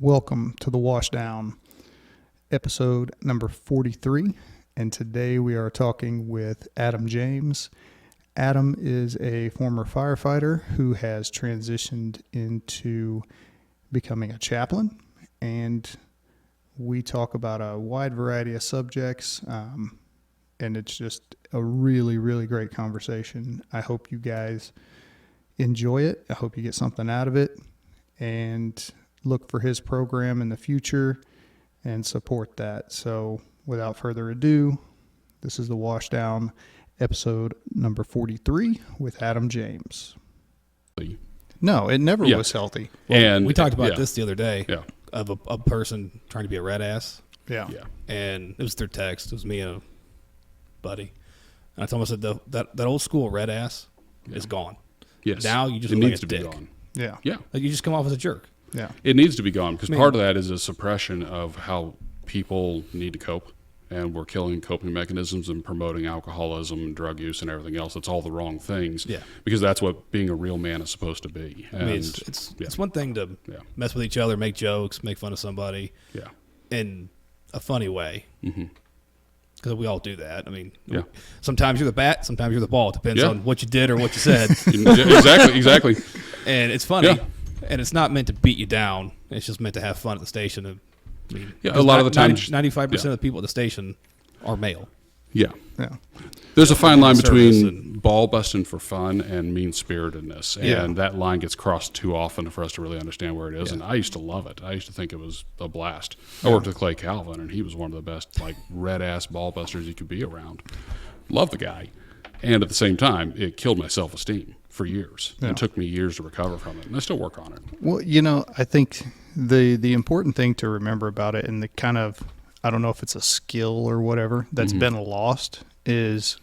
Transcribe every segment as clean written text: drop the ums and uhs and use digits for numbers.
Welcome to the Washdown, episode number 43, and today we are talking with Adam James. Adam is a former firefighter who has transitioned into becoming a chaplain, and we talk about a wide variety of subjects, and it's just a really, really great conversation. I hope you guys enjoy it. I hope you get something out of it, and look for his program in the future and support that. So without further ado, this is the Washdown, episode number 43 with Adam James. No, it never was healthy. Well, And we talked about this the other day Yeah. of a person trying to be a red ass. Yeah. And it was through text. It was me and a buddy. And I told him, I said, that old school red ass is gone. Yes. Now you just it look needs like to a be dick. gone. Yeah. Yeah. Like you just come off as a jerk. Yeah. It needs to be gone because part of that is a suppression of how people need to cope. And we're killing coping mechanisms and promoting alcoholism and drug use and everything else. It's all the wrong things. Yeah. Because that's what being a real man is supposed to be. And I mean, it's one thing to mess with each other, make jokes, make fun of somebody in a funny way. Because we all do that. I mean, sometimes you're the bat, sometimes you're the ball. It depends on what you did or what you said. Exactly. And it's funny. And it's not meant to beat you down. It's just meant to have fun at the station. I mean, a lot of the times 95% of the people at the station are male. Yeah. Yeah. There's a fine line between and ball busting for fun and mean-spiritedness. And Yeah. that line gets crossed too often for us to really understand where it is. Yeah. And I used to love it. I used to think it was a blast. I worked with Clay Calvin, and he was one of the best, like, red-ass ball busters you could be around. Love the guy. And at the same time, it killed my self-esteem for years. Yeah. It took me years to recover from it, and I still work on it. Well, I think the important thing to remember about it, and the kind of, I don't know if it's a skill or whatever that's been lost, is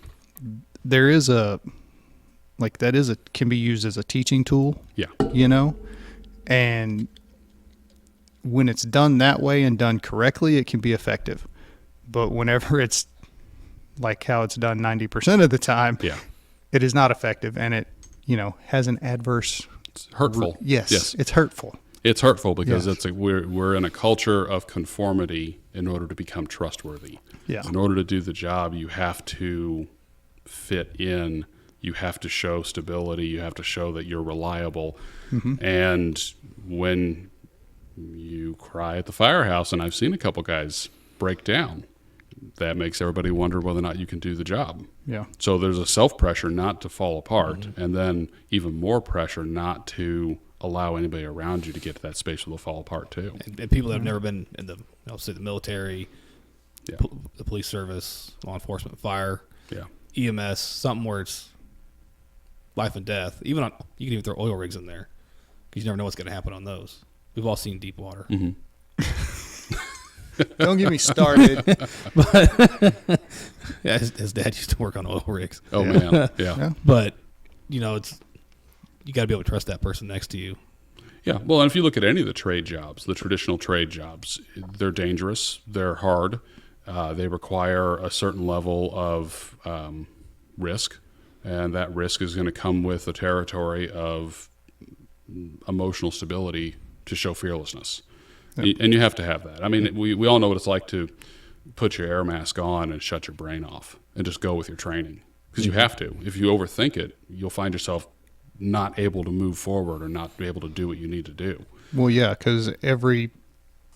there is can be used as a teaching tool. Yeah. And when it's done that way and done correctly, it can be effective. But whenever it's like how it's done 90% of the time, it is not effective, and it, has an adverse. It's hurtful. Yes. It's hurtful. It's hurtful because we're in a culture of conformity in order to become trustworthy. Yeah. In order to do the job, you have to fit in. You have to show stability. You have to show that you're reliable. And when you cry at the firehouse, and I've seen a couple guys break down, that makes everybody wonder whether or not you can do the job. Yeah. So there's a self-pressure not to fall apart, and then even more pressure not to allow anybody around you to get to that space where they'll fall apart too. And people that have never been in the, say the military, the police service, law enforcement, fire, EMS, something where it's life and death. You can even throw oil rigs in there because you never know what's going to happen on those. We've all seen deep water. Don't get me started. But his dad used to work on oil rigs. Oh man, yeah. But it's you got to be able to trust that person next to you. Yeah, well, and if you look at any of the trade jobs, the traditional trade jobs, they're dangerous, they're hard, they require a certain level of risk, and that risk is going to come with the territory of emotional stability to show fearlessness. Yep. And you have to have that. I mean, we all know what it's like to put your air mask on and shut your brain off and just go with your training, because you have to. If you overthink it, you'll find yourself not able to move forward or not be able to do what you need to do. Well, yeah, because every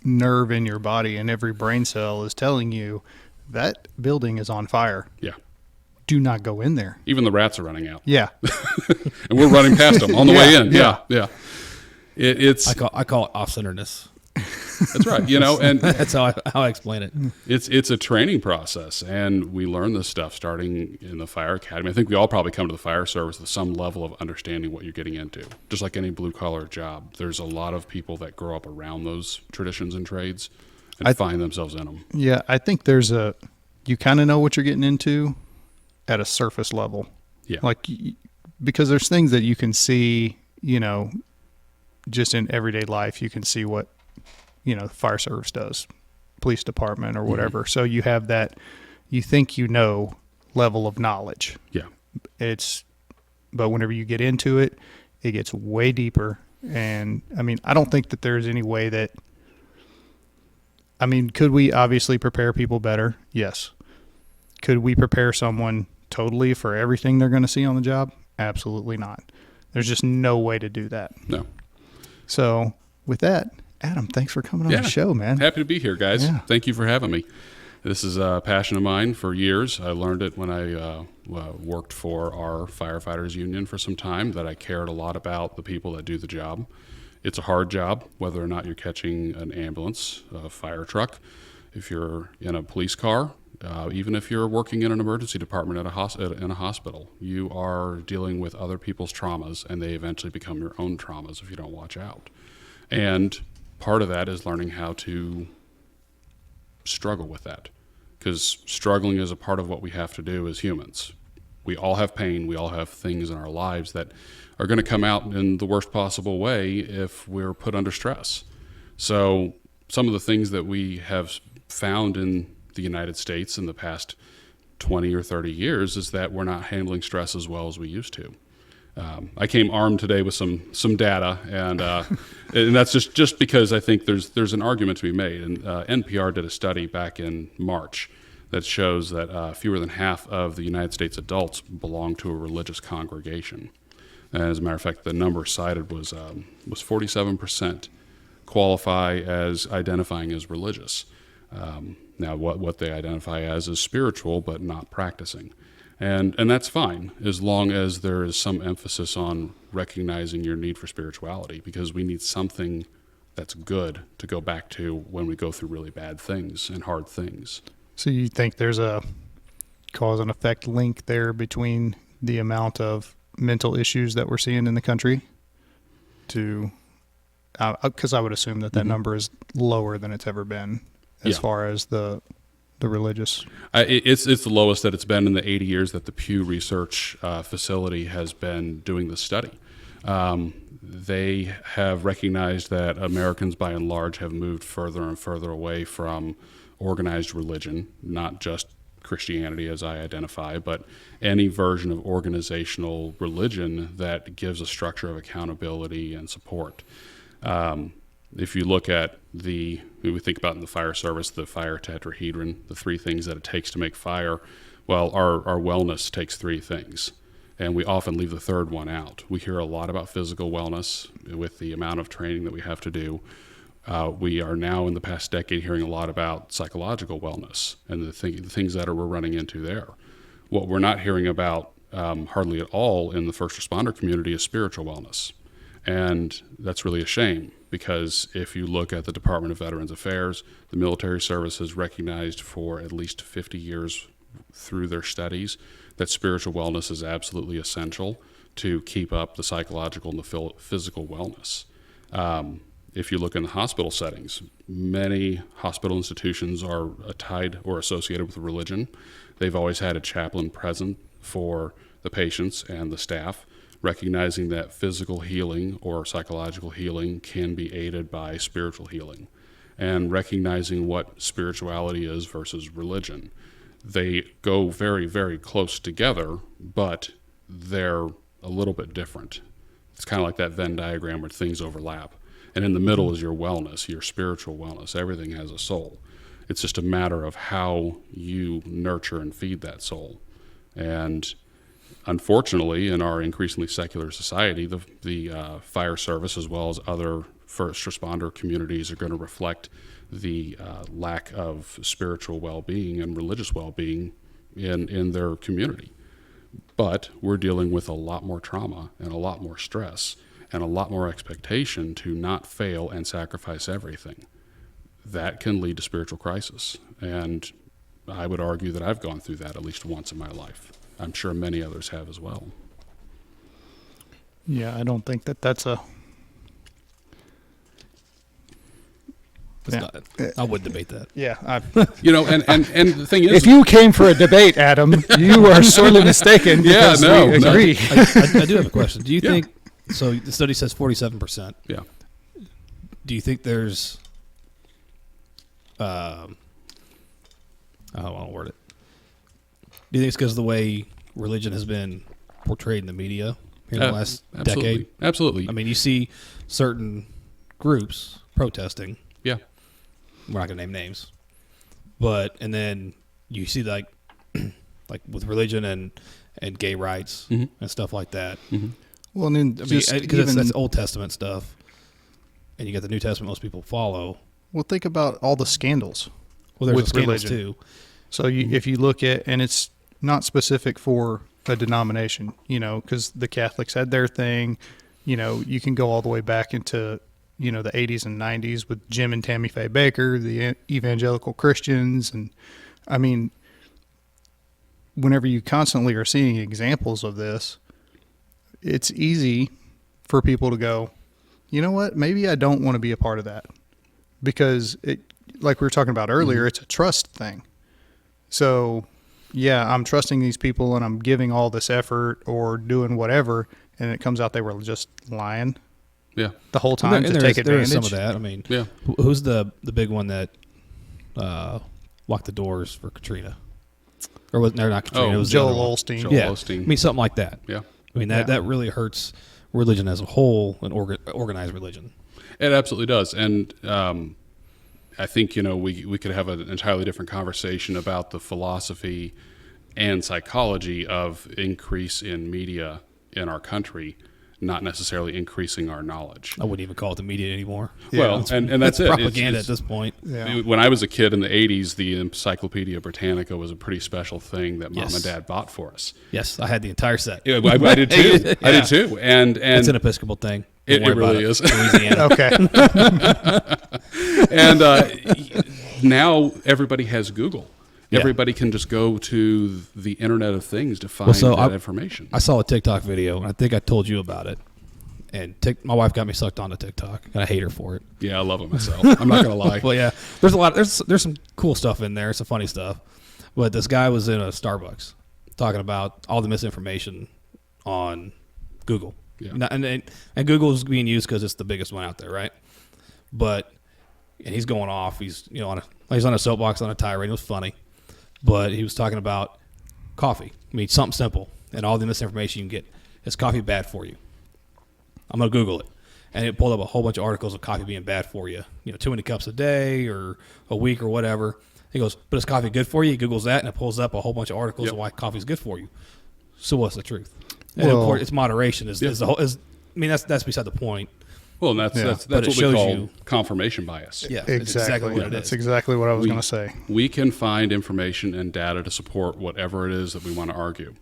nerve in your body and every brain cell is telling you that building is on fire. Yeah. Do not go in there. Even the rats are running out. Yeah. And we're running past them on the way in. Yeah. It's I call it off-centeredness. That's right. And that's how I explain it. It's a training process, and we learn this stuff starting in the fire academy. I think we all probably come to the fire service with some level of understanding what you're getting into. Just like any blue-collar job, there's a lot of people that grow up around those traditions and trades and find themselves in them. Yeah, I think you kind of know what you're getting into at a surface level. Yeah. Like, because there's things that you can see, just in everyday life. You can see what the fire service does, police department or whatever. So you have that, you think level of knowledge. Yeah. But whenever you get into it, it gets way deeper. And I mean, I don't think that there's any way that I mean, could we obviously prepare people better? Yes. Could we prepare someone totally for everything they're going to see on the job? Absolutely not. There's just no way to do that. No. So with that, Adam, thanks for coming on the show, man. Happy to be here, guys. Yeah. Thank you for having me. This is a passion of mine for years. I learned it when I worked for our firefighters union for some time, that I cared a lot about the people that do the job. It's a hard job, whether or not you're catching an ambulance, a fire truck, if you're in a police car, even if you're working in an emergency department in a hospital. You are dealing with other people's traumas, and they eventually become your own traumas if you don't watch out. And part of that is learning how to struggle with that, because struggling is a part of what we have to do as humans. We all have pain. We all have things in our lives that are going to come out in the worst possible way if we're put under stress. So some of the things that we have found in the United States in the past 20 or 30 years is that we're not handling stress as well as we used to. I came armed today with some data, and that's just because I think there's an argument to be made. And NPR did a study back in March that shows that fewer than half of the United States adults belong to a religious congregation. And as a matter of fact, the number cited was 47% qualify as identifying as religious. Now, what they identify as is spiritual, but not practicing. And that's fine, as long as there is some emphasis on recognizing your need for spirituality, because we need something that's good to go back to when we go through really bad things and hard things. So you think there's a cause and effect link there between the amount of mental issues that we're seeing in the country to, because I would assume that number is lower than it's ever been as far as the religious. It's the lowest that it's been in the 80 years that the Pew Research facility has been doing the study. They have recognized that Americans by and large have moved further and further away from organized religion, not just Christianity as I identify, but any version of organizational religion that gives a structure of accountability and support. If you look at we think about in the fire service, the fire tetrahedron, the three things that it takes to make fire, well, our wellness takes three things, and we often leave the third one out. We hear a lot about physical wellness with the amount of training that we have to do. We are now in the past decade hearing a lot about psychological wellness and the things that we're running into there. What we're not hearing about hardly at all in the first responder community is spiritual wellness. And that's really a shame, because if you look at the Department of Veterans Affairs, the military service has recognized for at least 50 years through their studies that spiritual wellness is absolutely essential to keep up the psychological and the physical wellness. If you look in the hospital settings, many hospital institutions are tied or associated with religion. They've always had a chaplain present for the patients and the staff, recognizing that physical healing or psychological healing can be aided by spiritual healing, and recognizing what spirituality is versus religion. They go very, very close together, but they're a little bit different. It's kind of like that Venn diagram where things overlap. And in the middle is your wellness, your spiritual wellness. Everything has a soul. It's just a matter of how you nurture and feed that soul. And unfortunately, in our increasingly secular society, the fire service, as well as other first responder communities, are going to reflect the lack of spiritual well-being and religious well-being in their community. But we're dealing with a lot more trauma and a lot more stress and a lot more expectation to not fail and sacrifice everything. That can lead to spiritual crisis. And I would argue that I've gone through that at least once in my life. I'm sure many others have as well. Yeah, I don't think that's a... I would debate that. Yeah. And the thing is... If you came for a debate, Adam, you are sorely mistaken. Because we agree. I do have a question. Do you think... So the study says 47%. Yeah. Do you think there's... I don't want to word it. Do you think it's because of the way religion has been portrayed in the media in the last decade? Absolutely. I mean, you see certain groups protesting. Yeah. we're not going to name names. And then you see like with religion and gay rights and stuff like that. Mm-hmm. Well, and then because that's Old Testament stuff, and you got the New Testament most people follow. Well, think about all the scandals. Well, there's with scandals religion too. So if you look at, and it's not specific for a denomination, because the Catholics had their thing. You can go all the way back into the 80s and 90s with Jim and Tammy Faye Baker, the evangelical Christians, and I mean, whenever you constantly are seeing examples of this, it's easy for people to go, you know what, maybe I don't want to be a part of that, because like we were talking about earlier, it's a trust thing. So yeah, I'm trusting these people and I'm giving all this effort or doing whatever, and it comes out they were just lying the whole time to take advantage. There is some of that. I mean, who's the big one that locked the doors for Katrina? Or was not Katrina? It was Joel Osteen. Osteen. I mean, something like that. Yeah. I mean, that really hurts religion as a whole and organized religion. It absolutely does. And I think, we could have an entirely different conversation about the philosophy and psychology of increase in media in our country, not necessarily increasing our knowledge. I wouldn't even call it the media anymore. Yeah. Well, and that's it. Propaganda at this point. Yeah. When I was a kid in the 80s, the Encyclopedia Britannica was a pretty special thing that Mom and Dad bought for us. Yes, I had the entire set. Yeah, I did too. I did too. And it's an Episcopal thing. It really is. Louisiana. Okay. And now everybody has Google. Everybody can just go to the Internet of Things to find that information. I saw a TikTok video, and I think I told you about it. And my wife got me sucked onto TikTok, and I hate her for it. Yeah, I love it myself. I'm not going to lie. Well, yeah, there's a lot. There's some cool stuff in there, some funny stuff. But this guy was in a Starbucks talking about all the misinformation on Google. Yeah. And Google is being used because it's the biggest one out there, right? And he's going off. He's on a soapbox on a tirade. It was funny. But he was talking about coffee. I mean, something simple. And all the misinformation you can get. Is coffee bad for you? I'm going to Google it. And it pulled up a whole bunch of articles of coffee being bad for you. Too many cups a day or a week or whatever. He goes, but is coffee good for you? He Googles that, and it pulls up a whole bunch of articles of why coffee is good for you. So what's the truth? And of course, it's moderation. Is the whole. That's beside the point. Well, and that's what we call confirmation bias. Yeah, exactly what it is. That's exactly what I was going to say. We can find information and data to support whatever it is that we want to argue.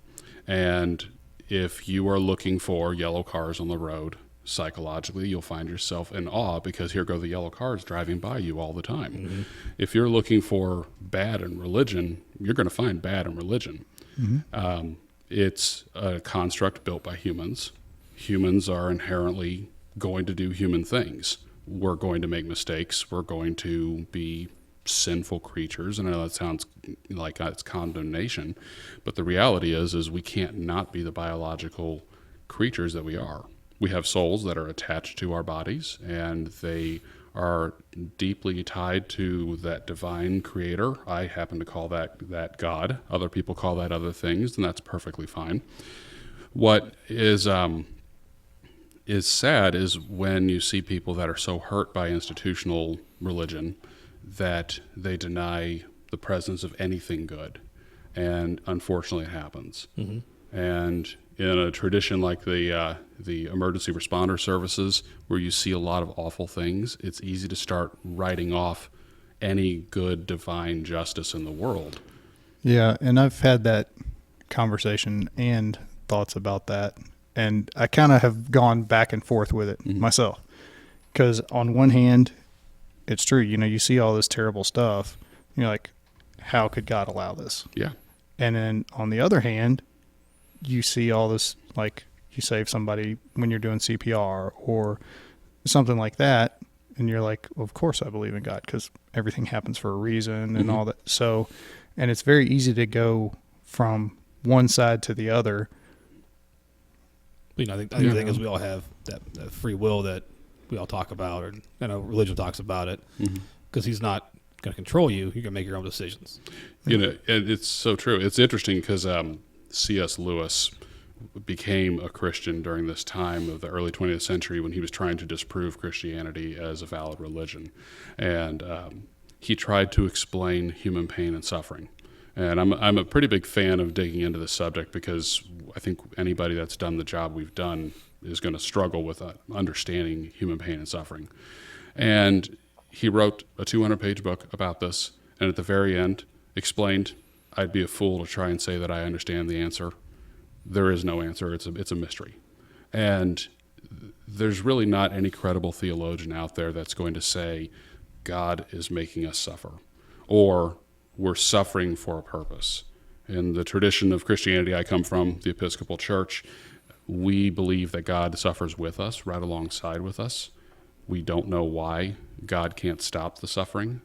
And if you are looking for yellow cars on the road, psychologically, you'll find yourself in awe because here go the yellow cars driving by you all the time. Mm-hmm. If you're looking for bad in religion, you're going to find bad in religion. Mm-hmm. It's a construct built by humans. Humans are inherently going to do human things. We're going to make mistakes. We're going to be sinful creatures. And I know that sounds like it's condemnation, but the reality is we can't not be the biological creatures that we are. We have souls that are attached to our bodies, and they are deeply tied to that divine creator. I happen to call that God. Other people call that other things, and that's perfectly fine. What is sad is when you see people that are so hurt by institutional religion that they deny the presence of anything good. And unfortunately it happens. Mm-hmm. And in a tradition like the emergency responder services, where you see a lot of awful things, it's easy to start writing off any good divine justice in the world. Yeah, and I've had that conversation and thoughts about that. And I kind of have gone back and forth with it myself. Because on one hand, it's true. You see all this terrible stuff. You're like, how could God allow this? Yeah. And then on the other hand, you see all this, like you save somebody when you're doing CPR or something like that. And you're like, well, of course I believe in God because everything happens for a reason and all that. So, and it's very easy to go from one side to the other. I think the thing is we all have that free will that we all talk about, or religion talks about it, because he's not going to control you. You're going to make your own decisions. And it's so true. It's interesting because C.S. Lewis became a Christian during this time of the early 20th century when he was trying to disprove Christianity as a valid religion. And he tried to explain human pain and suffering. And I'm a pretty big fan of digging into this subject because I think anybody that's done the job we've done is going to struggle with understanding human pain and suffering. And he wrote a 200-page book about this, and at the very end explained, I'd be a fool to try and say that I understand the answer. There is no answer. It's a mystery. And there's really not any credible theologian out there that's going to say God is making us suffer or we're suffering for a purpose. In the tradition of Christianity I come from, the Episcopal Church, we believe that God suffers with us, right alongside with us. We don't know why God can't stop the suffering,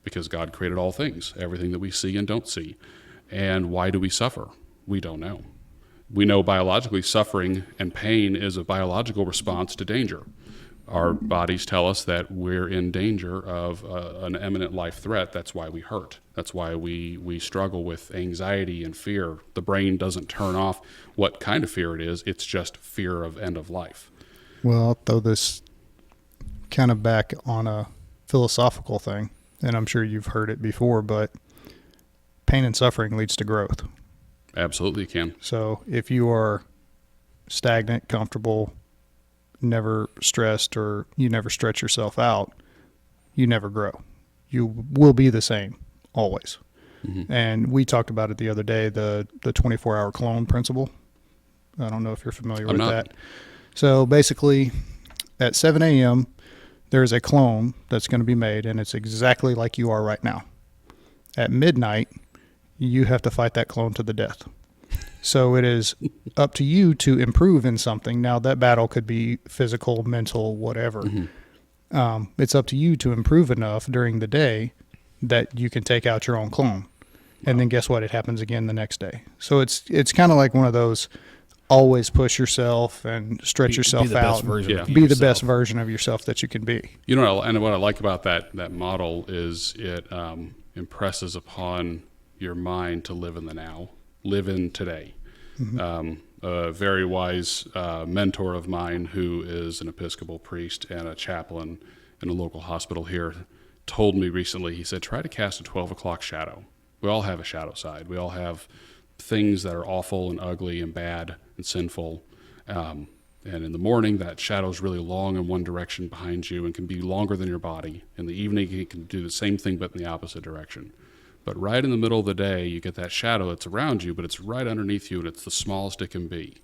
because God created all things, everything that we see and don't see. And why do we suffer? We don't know. We know biologically suffering and pain is a biological response to danger. Our bodies tell us that we're in danger of an imminent life threat. That's why we hurt. That's why we struggle with anxiety and fear. The brain doesn't turn off what kind of fear it is. It's just fear of end of life. Well, I'll throw this kind of back on a philosophical thing, and I'm sure you've heard it before, but pain and suffering leads to growth. Absolutely can. So if you are stagnant, comfortable, never stressed, or you never stretch yourself out, you never grow. You will be the same always. Mm-hmm. And we talked about it the other day, the 24-hour clone principle. I don't know if you're familiar with that. So basically at 7 a.m., there's a clone that's going to be made, and it's exactly like you are right now. At midnight, you have to fight that clone to the death. So it is up to you to improve in something. Now, that battle could be physical, mental, whatever. Mm-hmm. It's up to you to improve enough during the day that you can take out your own clone. And then guess what? It happens again the next day. So it's kind of like one of those always push yourself and stretch yourself out. Be the best version of yourself that you can be. You know, and what I like about that model is it impresses upon your mind to live in the now, live in today. Mm-hmm. A very wise mentor of mine who is an Episcopal priest and a chaplain in a local hospital here told me recently, he said, try to cast a 12 o'clock shadow. We all have a shadow side. We all have things that are awful and ugly and bad and sinful. And in the morning, that shadow is really long in one direction behind you and can be longer than your body. In the evening, it can do the same thing but in the opposite direction. But right in the middle of the day, you get that shadow that's around you, but it's right underneath you, and it's the smallest it can be.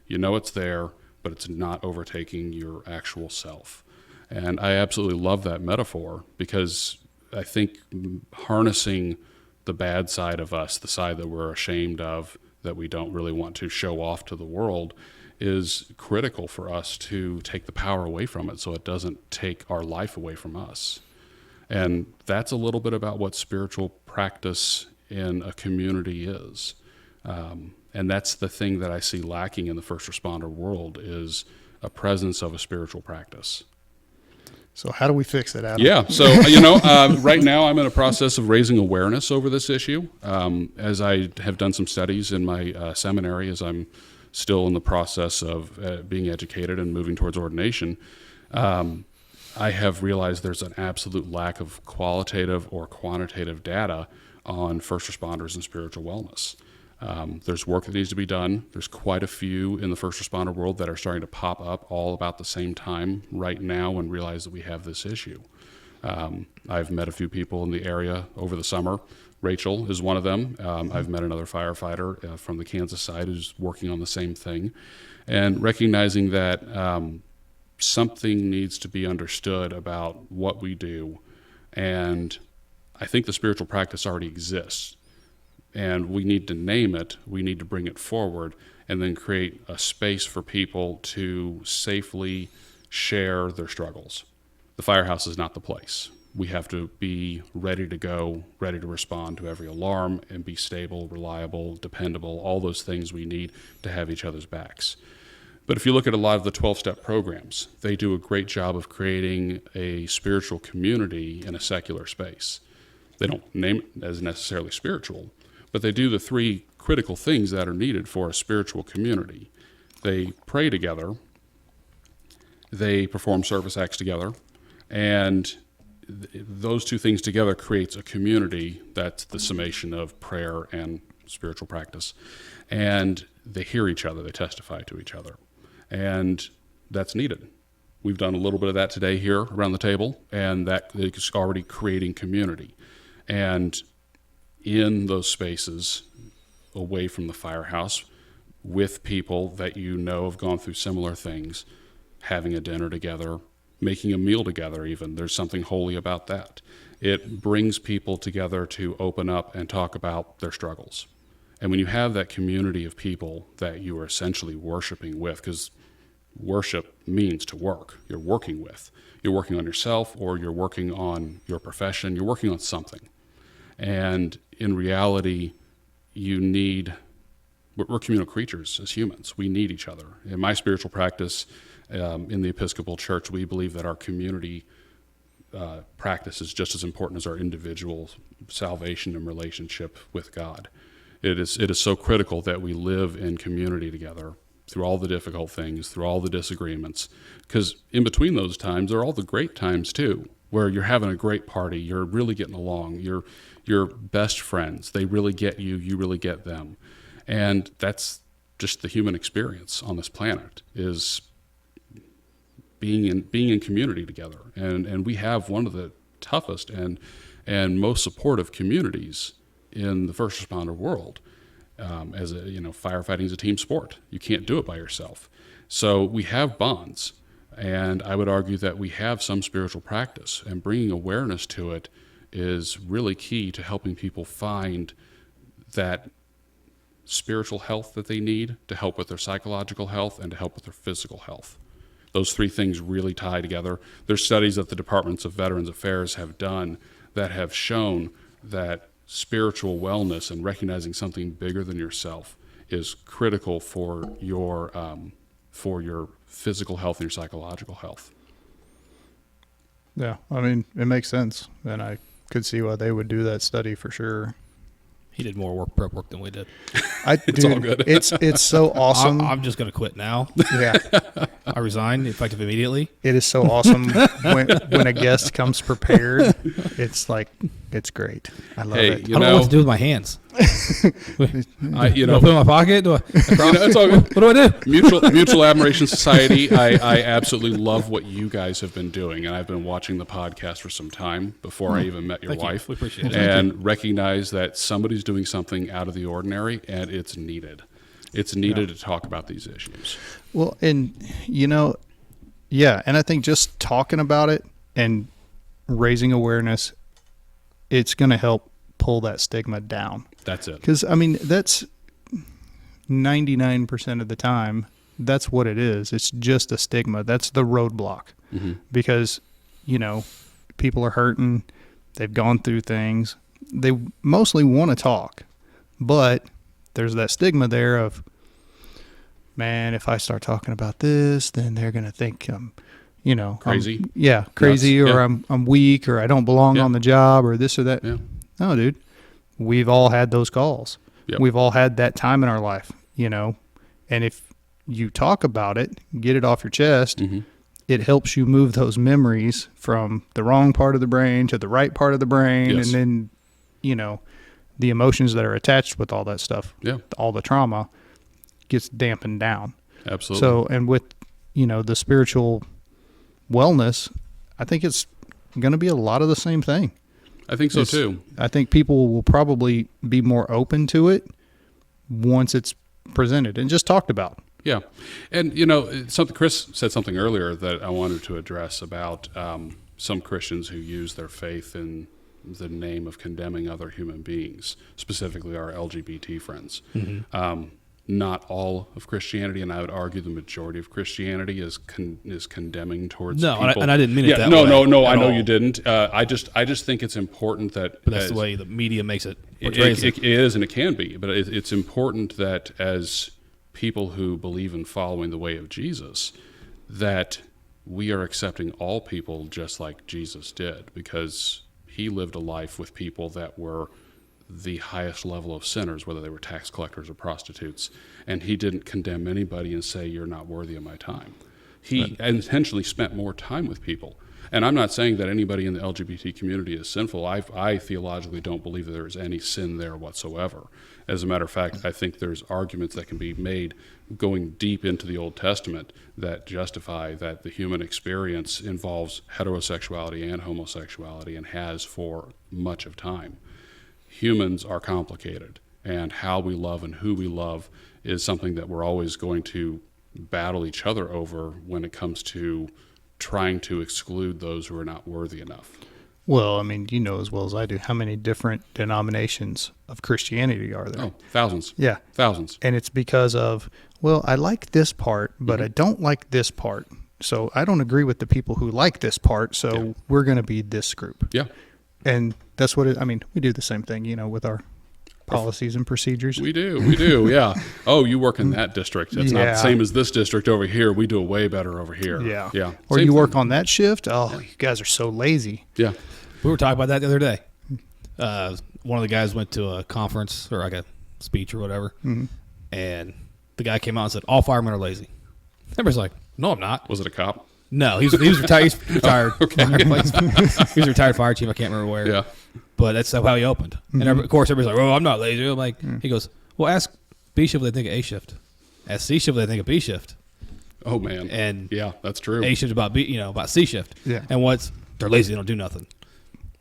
You know it's there, but it's not overtaking your actual self. And I absolutely love that metaphor because I think harnessing the bad side of us, the side that we're ashamed of, that we don't really want to show off to the world, is critical for us to take the power away from it so it doesn't take our life away from us. And that's a little bit about what spiritual practice in a community is. And that's the thing that I see lacking in the first responder world is a presence of a spiritual practice. So how do we fix it, Adam? Yeah, so, right now I'm in a process of raising awareness over this issue. As I have done some studies in my seminary, as I'm still in the process of being educated and moving towards ordination, I have realized there's an absolute lack of qualitative or quantitative data on first responders and spiritual wellness. There's work that needs to be done. There's quite a few in the first responder world that are starting to pop up all about the same time right now and realize that we have this issue. I've met a few people in the area over the summer. Rachel is one of them. I've met another firefighter from the Kansas side who's working on the same thing. And recognizing that something needs to be understood about what we do. And I think the spiritual practice already exists. And we need to name it, we need to bring it forward, and then create a space for people to safely share their struggles. The firehouse is not the place. We have to be ready to go, ready to respond to every alarm, and be stable, reliable, dependable, all those things we need to have each other's backs. But if you look at a lot of the 12-step programs, they do a great job of creating a spiritual community in a secular space. They don't name it as necessarily spiritual, but they do the three critical things that are needed for a spiritual community. They pray together, they perform service acts together, and those two things together creates a community that's the summation of prayer and spiritual practice. And they hear each other, they testify to each other. And that's needed. We've done a little bit of that today here around the table, and that is already creating community. And in those spaces, away from the firehouse, with people that you know have gone through similar things, having a dinner together, making a meal together even, there's something holy about that. It brings people together to open up and talk about their struggles. And when you have that community of people that you are essentially worshiping with, because worship means to work, you're working with. You're working on yourself, or you're working on your profession, you're working on something. And in reality, we're communal creatures as humans. We need each other. In my spiritual practice, in the Episcopal Church, we believe that our community practice is just as important as our individual salvation and relationship with God. It is so critical that we live in community together through all the difficult things, through all the disagreements, because in between those times, there are all the great times too, where you're having a great party, you're really getting along, you're best friends, they really get you, you really get them. And that's just the human experience on this planet, is being in community together. And we have one of the toughest and most supportive communities in the first responder world. Firefighting is a team sport. You can't do it by yourself. So we have bonds, and I would argue that we have some spiritual practice, and bringing awareness to it is really key to helping people find that spiritual health that they need to help with their psychological health and to help with their physical health. Those three things really tie together. There's studies that the Departments of Veterans Affairs have done that have shown that spiritual wellness and recognizing something bigger than yourself is critical for your physical health and your psychological health. Yeah, I mean, it makes sense, and I could see why they would do that study for sure. He did more prep work than we did. It's all good. It's so awesome. I'm just going to quit now. Yeah. I resign effective immediately. It is so awesome when a guest comes prepared. It's like, it's great. I love it. I don't know what to do with my hands. Do I put it in my pocket? It's all good. What do I do? Mutual Admiration Society. I absolutely love what you guys have been doing, and I've been watching the podcast for some time before I even met your wife. We appreciate it. And recognize that somebody's doing something out of the ordinary, and it's needed. It's needed to talk about these issues. Well, and and I think just talking about it and raising awareness, it's going to help pull that stigma down. That's it. Because, I mean, that's 99% of the time, that's what it is. It's just a stigma. That's the roadblock. Mm-hmm. Because, people are hurting. They've gone through things. They mostly want to talk. But there's that stigma there of, man, if I start talking about this, then they're going to think I'm, crazy. Crazy, nuts. Or I'm weak, or I don't belong on the job, or this or that. Yeah. No, dude. We've all had those calls. Yep. We've all had that time in our life, and if you talk about it, get it off your chest, mm-hmm. it helps you move those memories from the wrong part of the brain to the right part of the brain. Yes. And then, the emotions that are attached with all that stuff, all the trauma gets dampened down. Absolutely. So, and with, the spiritual wellness, I think it's going to be a lot of the same thing. I think so too. I think people will probably be more open to it once it's presented and just talked about. Yeah. And, Chris said something earlier that I wanted to address about some Christians who use their faith in the name of condemning other human beings, specifically our LGBT friends. Mm-hmm. Not all of Christianity, and I would argue the majority of Christianity is condemning towards people. And I didn't mean it that way. No, I know you didn't. I just think it's important that... But that's the way the media makes it. It is, and it can be, but it's important that as people who believe in following the way of Jesus, that we are accepting all people just like Jesus did, because he lived a life with people that were the highest level of sinners, whether they were tax collectors or prostitutes, and he didn't condemn anybody and say, you're not worthy of my time. He intentionally spent more time with people. And I'm not saying that anybody in the LGBT community is sinful. I theologically don't believe that there is any sin there whatsoever. As a matter of fact, I think there's arguments that can be made going deep into the Old Testament that justify that the human experience involves heterosexuality and homosexuality and has for much of time. Humans are complicated, and how we love and who we love is something that we're always going to battle each other over when it comes to trying to exclude those who are not worthy enough. Well, I mean, you know as well as I do, how many different denominations of Christianity are there? Oh, thousands. Yeah. Thousands. And it's because of, well, I like this part, but I don't like this part. So I don't agree with the people who like this part, so we're going to be this group. Yeah. And that's what I mean, we do the same thing, with our policies and procedures. We do, yeah. Oh, you work in that district. It's not the same as this district over here. We do it way better over here. Yeah. Yeah. Or you work on that shift. Oh, you guys are so lazy. Yeah. We were talking about that the other day. One of the guys went to a conference or like a speech or whatever, and the guy came out and said, "All firemen are lazy." Everybody's like, "No, I'm not." Was it a cop? No, he was retired. He's retired. He was a retired fire chief. I can't remember where. Yeah. But that's how he opened. And of course, everybody's like, "Oh, I'm not lazy." I'm like, he goes, "Well, ask B shift what they think of A shift. Ask C shift what they think of B shift." Oh man. And yeah, that's true. A shift about about C shift. Yeah. And they're lazy. They don't do nothing.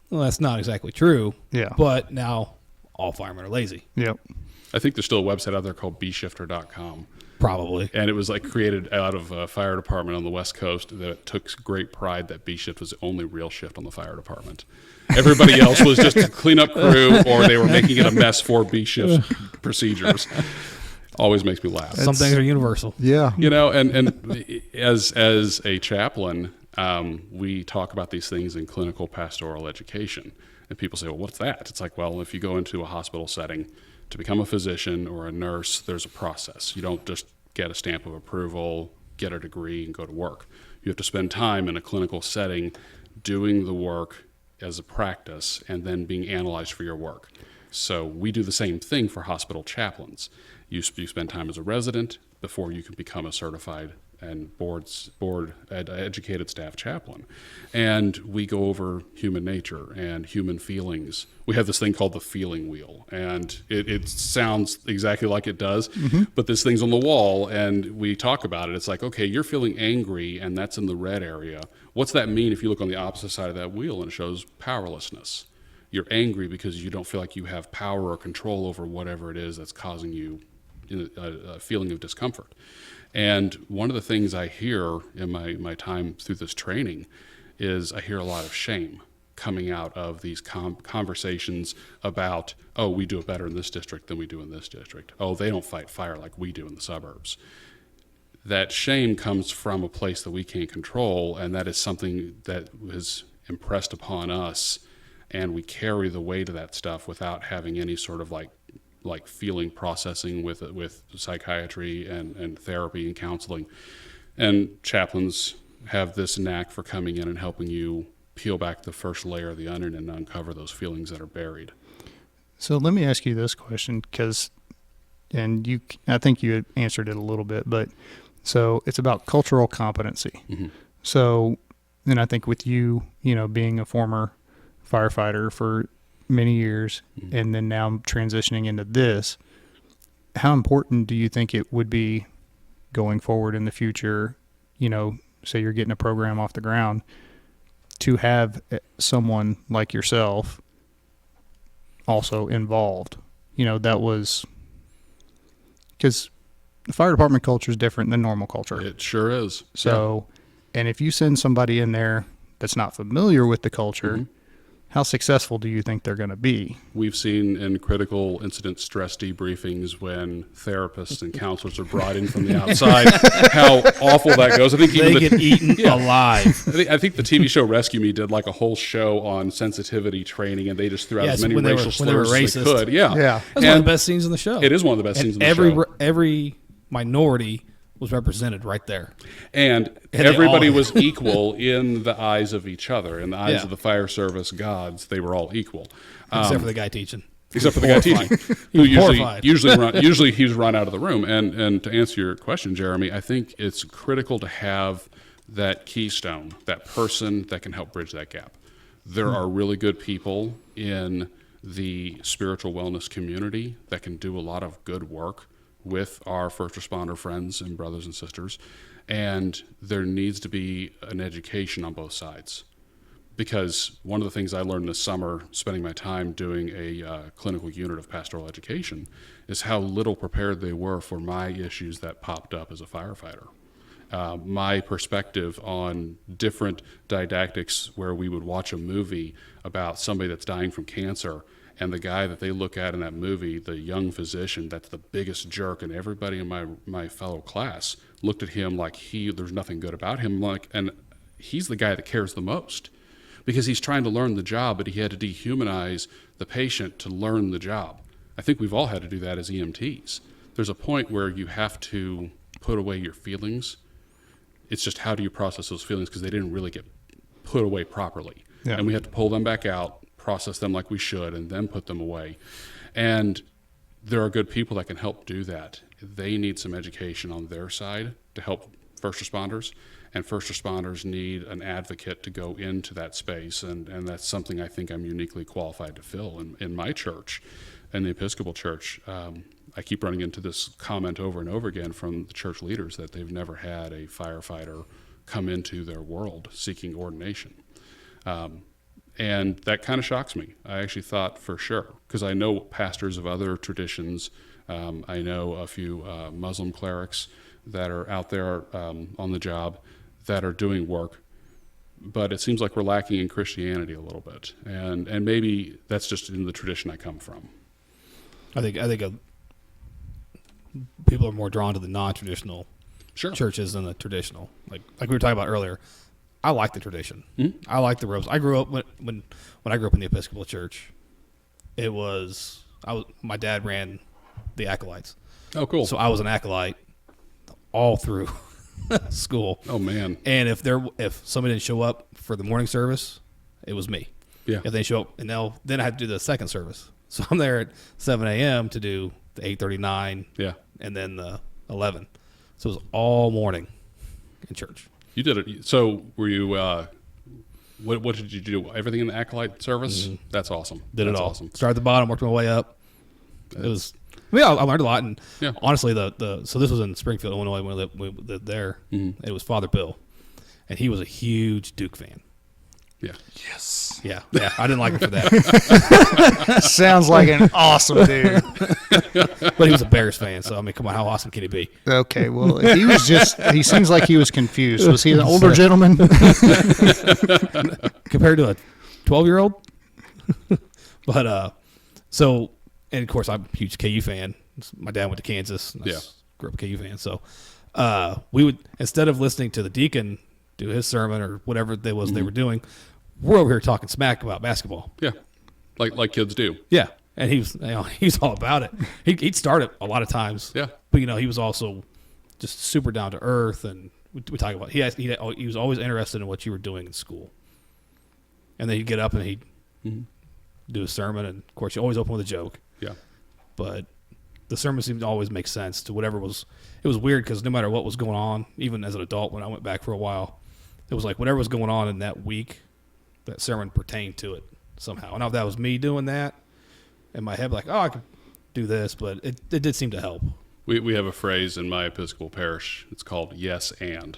Well, that's not exactly true. Yeah. But now all firemen are lazy. Yep. I think there's still a website out there called bshifter.com. Probably. And it was created out of a fire department on the West Coast that took great pride that B shift was the only real shift on the fire department. Everybody else was just a cleanup crew, or they were making it a mess for B shift procedures. Always makes me laugh. Some things are universal. Yeah. And as a chaplain, we talk about these things in clinical pastoral education. And people say, well, what's that? It's like, well, if you go into a hospital setting to become a physician or a nurse, there's a process. You don't just get a stamp of approval, get a degree, and go to work. You have to spend time in a clinical setting doing the work as a practice and then being analyzed for your work. So we do the same thing for hospital chaplains. You spend time as a resident before you can become a certified and educated staff chaplain. And we go over human nature and human feelings. We have this thing called the feeling wheel, and it sounds exactly like it does, but this thing's on the wall, and we talk about it. It's like, okay, you're feeling angry, and that's in the red area. What's that mean if you look on the opposite side of that wheel? And it shows powerlessness. You're angry because you don't feel like you have power or control over whatever it is that's causing you a feeling of discomfort. And one of the things I hear in my time through this training is I hear a lot of shame coming out of these conversations about, oh, we do it better in this district than we do in this district. Oh, they don't fight fire like we do in the suburbs. That shame comes from a place that we can't control, and that is something that was impressed upon us, and we carry the weight of that stuff without having any sort of like feeling processing with psychiatry and therapy and counseling. And chaplains have this knack for coming in and helping you peel back the first layer of the onion and uncover those feelings that are buried. So let me ask you this question, I think you had answered it a little bit, but so it's about cultural competency. Mm-hmm. So then I think with you, being a former firefighter for many years, and then now transitioning into this, how important do you think it would be going forward in the future, say you're getting a program off the ground, to have someone like yourself also involved? That was because the fire department culture is different than normal culture. It sure is. So, and if you send somebody in there that's not familiar with the culture, how successful do you think they're going to be? We've seen in critical incident stress debriefings when therapists and counselors are brought in from the outside, how awful that goes. I think they get eaten alive. I think the TV show Rescue Me did like a whole show on sensitivity training, and they just threw out as many racial slurs as they could. Yeah. That's one of the best scenes in the show. It is one of the best scenes in the show. Every minority was represented right there. And everybody was equal in the eyes of each other. In the eyes of the fire service gods, they were all equal. Except for the guy teaching. Except for the guy teaching. Who usually he was run out of the room. And to answer your question, Jeremy, I think it's critical to have that keystone, that person that can help bridge that gap. There are really good people in the spiritual wellness community that can do a lot of good work with our first responder friends and brothers and sisters, and there needs to be an education on both sides. Because one of the things I learned this summer, spending my time doing a clinical unit of pastoral education, is how little prepared they were for my issues that popped up as a firefighter. My perspective on different didactics where we would watch a movie about somebody that's dying from cancer, and the guy that they look at in that movie, the young physician that's the biggest jerk, and everybody in my fellow class looked at him like there's nothing good about him, and he's the guy that cares the most because he's trying to learn the job, but he had to dehumanize the patient to learn the job. I think we've all had to do that as EMTs. There's a point where you have to put away your feelings. It's just how do you process those feelings, because they didn't really get put away properly. Yeah. And we have to pull them back out, process them like we should, and then put them away. And there are good people that can help do that. They need some education on their side to help first responders, and first responders need an advocate to go into that space, and that's something I think I'm uniquely qualified to fill in my church, in the Episcopal Church. I keep running into this comment over and over again from the church leaders that they've never had a firefighter come into their world seeking ordination. And that kind of shocks me. I actually thought for sure, because I know pastors of other traditions. I know a few Muslim clerics that are out there on the job that are doing work, but it seems like we're lacking in Christianity a little bit, and maybe that's just in the tradition I come from. I think people are more drawn to the non-traditional churches than the traditional. Like we were talking about earlier, I like the tradition. Mm-hmm. I like the ropes. I grew up when I grew up in the Episcopal Church. My dad ran the acolytes. Oh, cool. So I was an acolyte all through school. Oh man! And if somebody didn't show up for the morning service, it was me. Yeah. If they show up, and then I had to do the second service. So I'm there at 7 a.m. to do the 8:39. Yeah. And then the 11. So it was all morning in church. You did it. So were you? What did you do? Everything in the acolyte service? Mm-hmm. That's awesome. Did That's it all. Awesome. Started at the bottom, worked my way up. It was. I learned a lot, and honestly, so this was in Springfield, Illinois, when we lived there. Mm-hmm. It was Father Bill, and he was a huge Duke fan. Yeah. Yes. Yeah. I didn't like him for that. Sounds like an awesome dude. But he was a Bears fan, so I mean, come on, how awesome can he be? Okay, well, he seems like he was confused. Was he an older gentleman? Compared to a 12-year-old? But, and of course, I'm a huge KU fan. My dad went to Kansas. And I grew up a KU fan. So we would, instead of listening to the deacon do his sermon or whatever they were doing, we're over here talking smack about basketball. Yeah, like kids do. Yeah, and he was all about it. He'd start it a lot of times. Yeah, but he was also just super down to earth, and we talk about he was always interested in what you were doing in school. And then he'd get up and he'd do a sermon, and of course you always open with a joke. Yeah, but the sermon seemed to always make sense to whatever was. It was weird because no matter what was going on, even as an adult when I went back for a while, it was like whatever was going on in that week, that sermon pertained to it somehow. And if that was me doing that in my head, like, oh, I could do this, but it did seem to help. We have a phrase in my Episcopal parish. It's called yes and.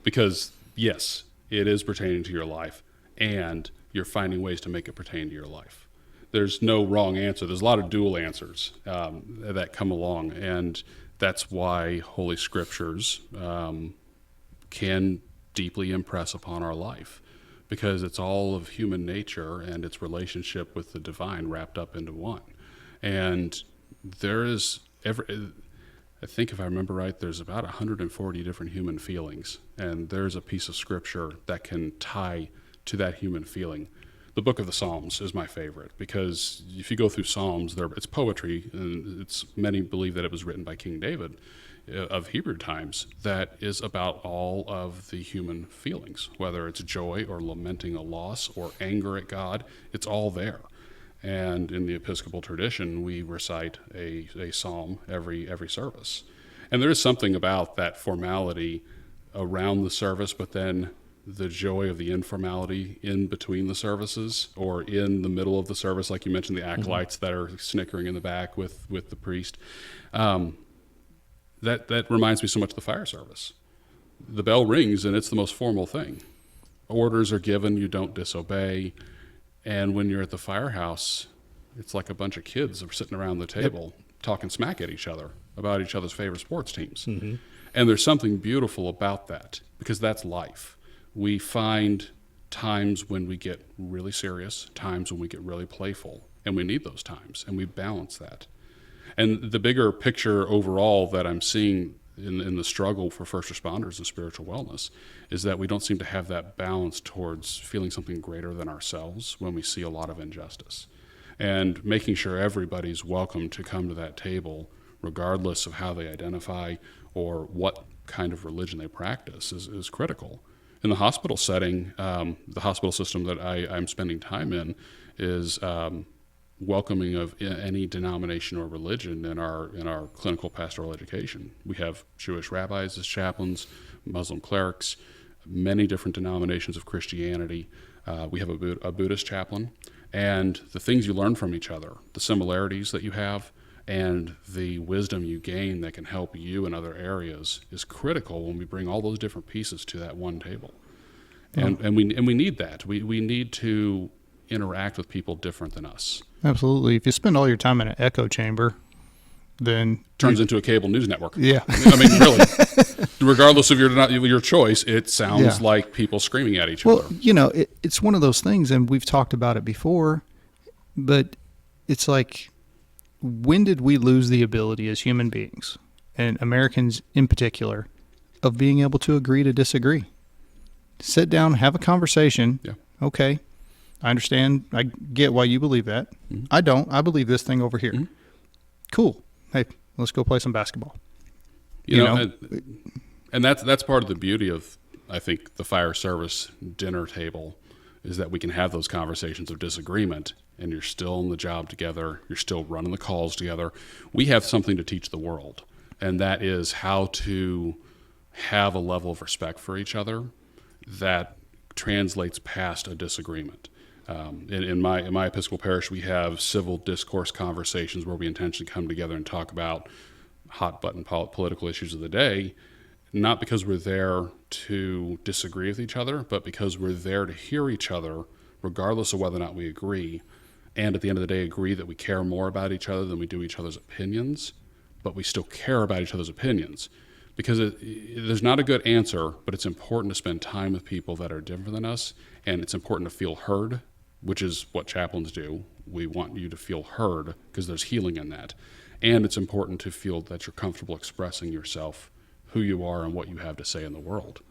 Because, yes, it is pertaining to your life, and you're finding ways to make it pertain to your life. There's no wrong answer. There's a lot of dual answers that come along, and that's why Holy Scriptures can deeply impress upon our life, because it's all of human nature and its relationship with the divine wrapped up into one. And there is I think if I remember right, there's about 140 different human feelings, and there's a piece of Scripture that can tie to that human feeling. The book of the Psalms is my favorite, because if you go through Psalms, it's poetry, and many believe that it was written by King David of Hebrew times, that is about all of the human feelings, whether it's joy or lamenting a loss or anger at God, it's all there. And in the Episcopal tradition, we recite a psalm every service. And there is something about that formality around the service, but then the joy of the informality in between the services or in the middle of the service, like you mentioned, the acolytes that are snickering in the back with the priest. That reminds me so much of the fire service. The bell rings, and it's the most formal thing. Orders are given, you don't disobey. And when you're at the firehouse, it's like a bunch of kids are sitting around the table talking smack at each other about each other's favorite sports teams. Mm-hmm. And there's something beautiful about that, because that's life. We find times when we get really serious, times when we get really playful, and we need those times, and we balance that. And the bigger picture overall that I'm seeing in the struggle for first responders and spiritual wellness is that we don't seem to have that balance towards feeling something greater than ourselves when we see a lot of injustice. And making sure everybody's welcome to come to that table, regardless of how they identify or what kind of religion they practice, is critical. In the hospital setting, the hospital system that I'm spending time in is welcoming of any denomination or religion in our clinical pastoral education. We have Jewish rabbis as chaplains, Muslim clerics, many different denominations of Christianity. We have a Buddhist chaplain. And the things you learn from each other, the similarities that you have, and the wisdom you gain that can help you in other areas is critical when we bring all those different pieces to that one table. And we need that. We need to interact with people different than us. Absolutely. If you spend all your time in an echo chamber, then turns into a cable news network. Yeah. I mean, really, regardless of your choice, it sounds like people screaming at each other. Well, you know, it's one of those things, and we've talked about it before, but it's like, when did we lose the ability as human beings, and Americans in particular, of being able to agree to disagree? Sit down, have a conversation. Yeah. Okay, I understand. I get why you believe that. Mm-hmm. I don't. I believe this thing over here. Mm-hmm. Cool. Hey, let's go play some basketball. You know? And that's part of the beauty of, I think, the fire service dinner table, is that we can have those conversations of disagreement, and you're still in the job together. You're still running the calls together. We have something to teach the world, and that is how to have a level of respect for each other that translates past a disagreement. In my Episcopal parish, we have civil discourse conversations where we intentionally come together and talk about hot button political issues of the day, not because we're there to disagree with each other, but because we're there to hear each other, regardless of whether or not we agree, and at the end of the day agree that we care more about each other than we do each other's opinions, but we still care about each other's opinions. Because there's not a good answer, but it's important to spend time with people that are different than us, and it's important to feel heard, which is what chaplains do. We want you to feel heard because there's healing in that. And it's important to feel that you're comfortable expressing yourself, who you are, and what you have to say in the world.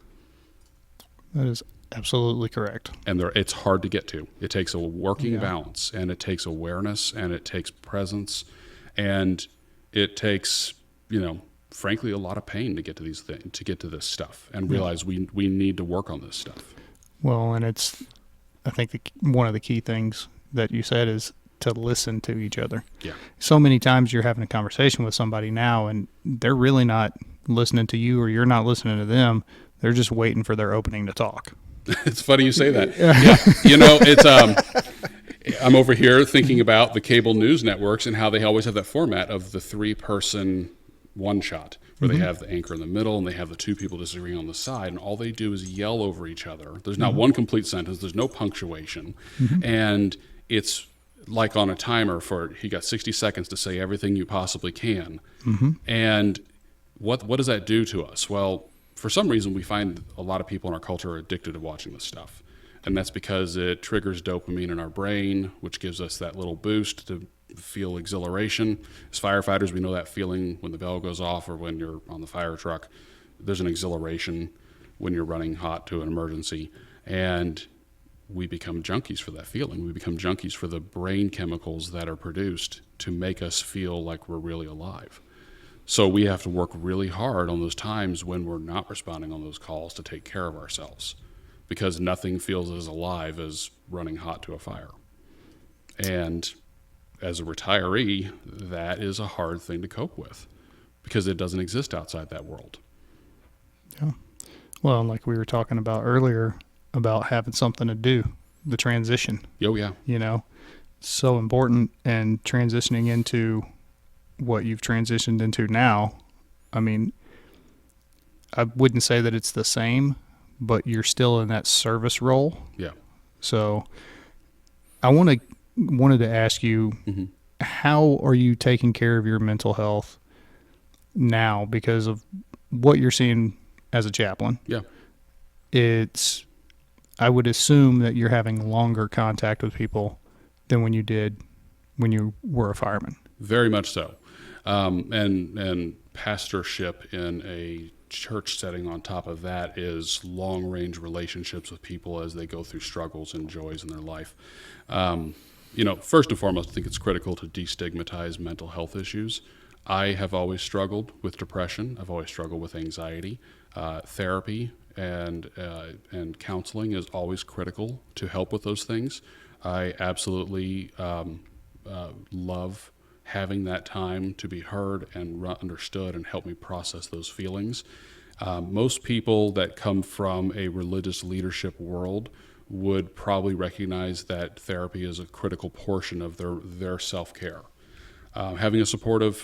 That is absolutely correct. And it's hard to get to. It takes a working balance, and it takes awareness, and it takes presence, and it takes, frankly, a lot of pain to get to these things, to get to this stuff, and realize we need to work on this stuff. Well, and I think one of the key things that you said is to listen to each other. Yeah. So many times you're having a conversation with somebody now, and they're really not listening to you, or you're not listening to them. They're just waiting for their opening to talk. It's funny you say that. Yeah. It's I'm over here thinking about the cable news networks and how they always have that format of the 3-person one shot, where they have the anchor in the middle and they have the 2 people disagreeing on the side, and all they do is yell over each other. There's not one complete sentence. There's no punctuation. And it's like on a timer you got 60 seconds to say everything you possibly can. And what does that do to us? Well, for some reason, we find a lot of people in our culture are addicted to watching this stuff. And that's because it triggers dopamine in our brain, which gives us that little boost to feel exhilaration. As firefighters, we know that feeling when the bell goes off or when you're on the fire truck. There's an exhilaration when you're running hot to an emergency, and we become junkies for that feeling. We become junkies for the brain chemicals that are produced to make us feel like we're really alive. So we have to work really hard on those times when we're not responding on those calls to take care of ourselves, because nothing feels as alive as running hot to a fire. And as a retiree, that is a hard thing to cope with because it doesn't exist outside that world. Yeah. Well, and like we were talking about earlier about having something to do, the transition. Oh, yeah. So important, and transitioning into what you've transitioned into now. I mean, I wouldn't say that it's the same, but you're still in that service role. Yeah. So I wanted to ask you, Mm-hmm. how are you taking care of your mental health now because of what you're seeing as a chaplain? Yeah. I would assume that you're having longer contact with people than when you did when you were a fireman. Very much so. And pastorship in a church setting on top of that is long-range relationships with people as they go through struggles and joys in their life. First and foremost, I think it's critical to destigmatize mental health issues. I have always struggled with depression. I've always struggled with anxiety. Therapy and counseling is always critical to help with those things. I absolutely love having that time to be heard and understood and help me process those feelings. Most people that come from a religious leadership world would probably recognize that therapy is a critical portion of their self-care. Having a supportive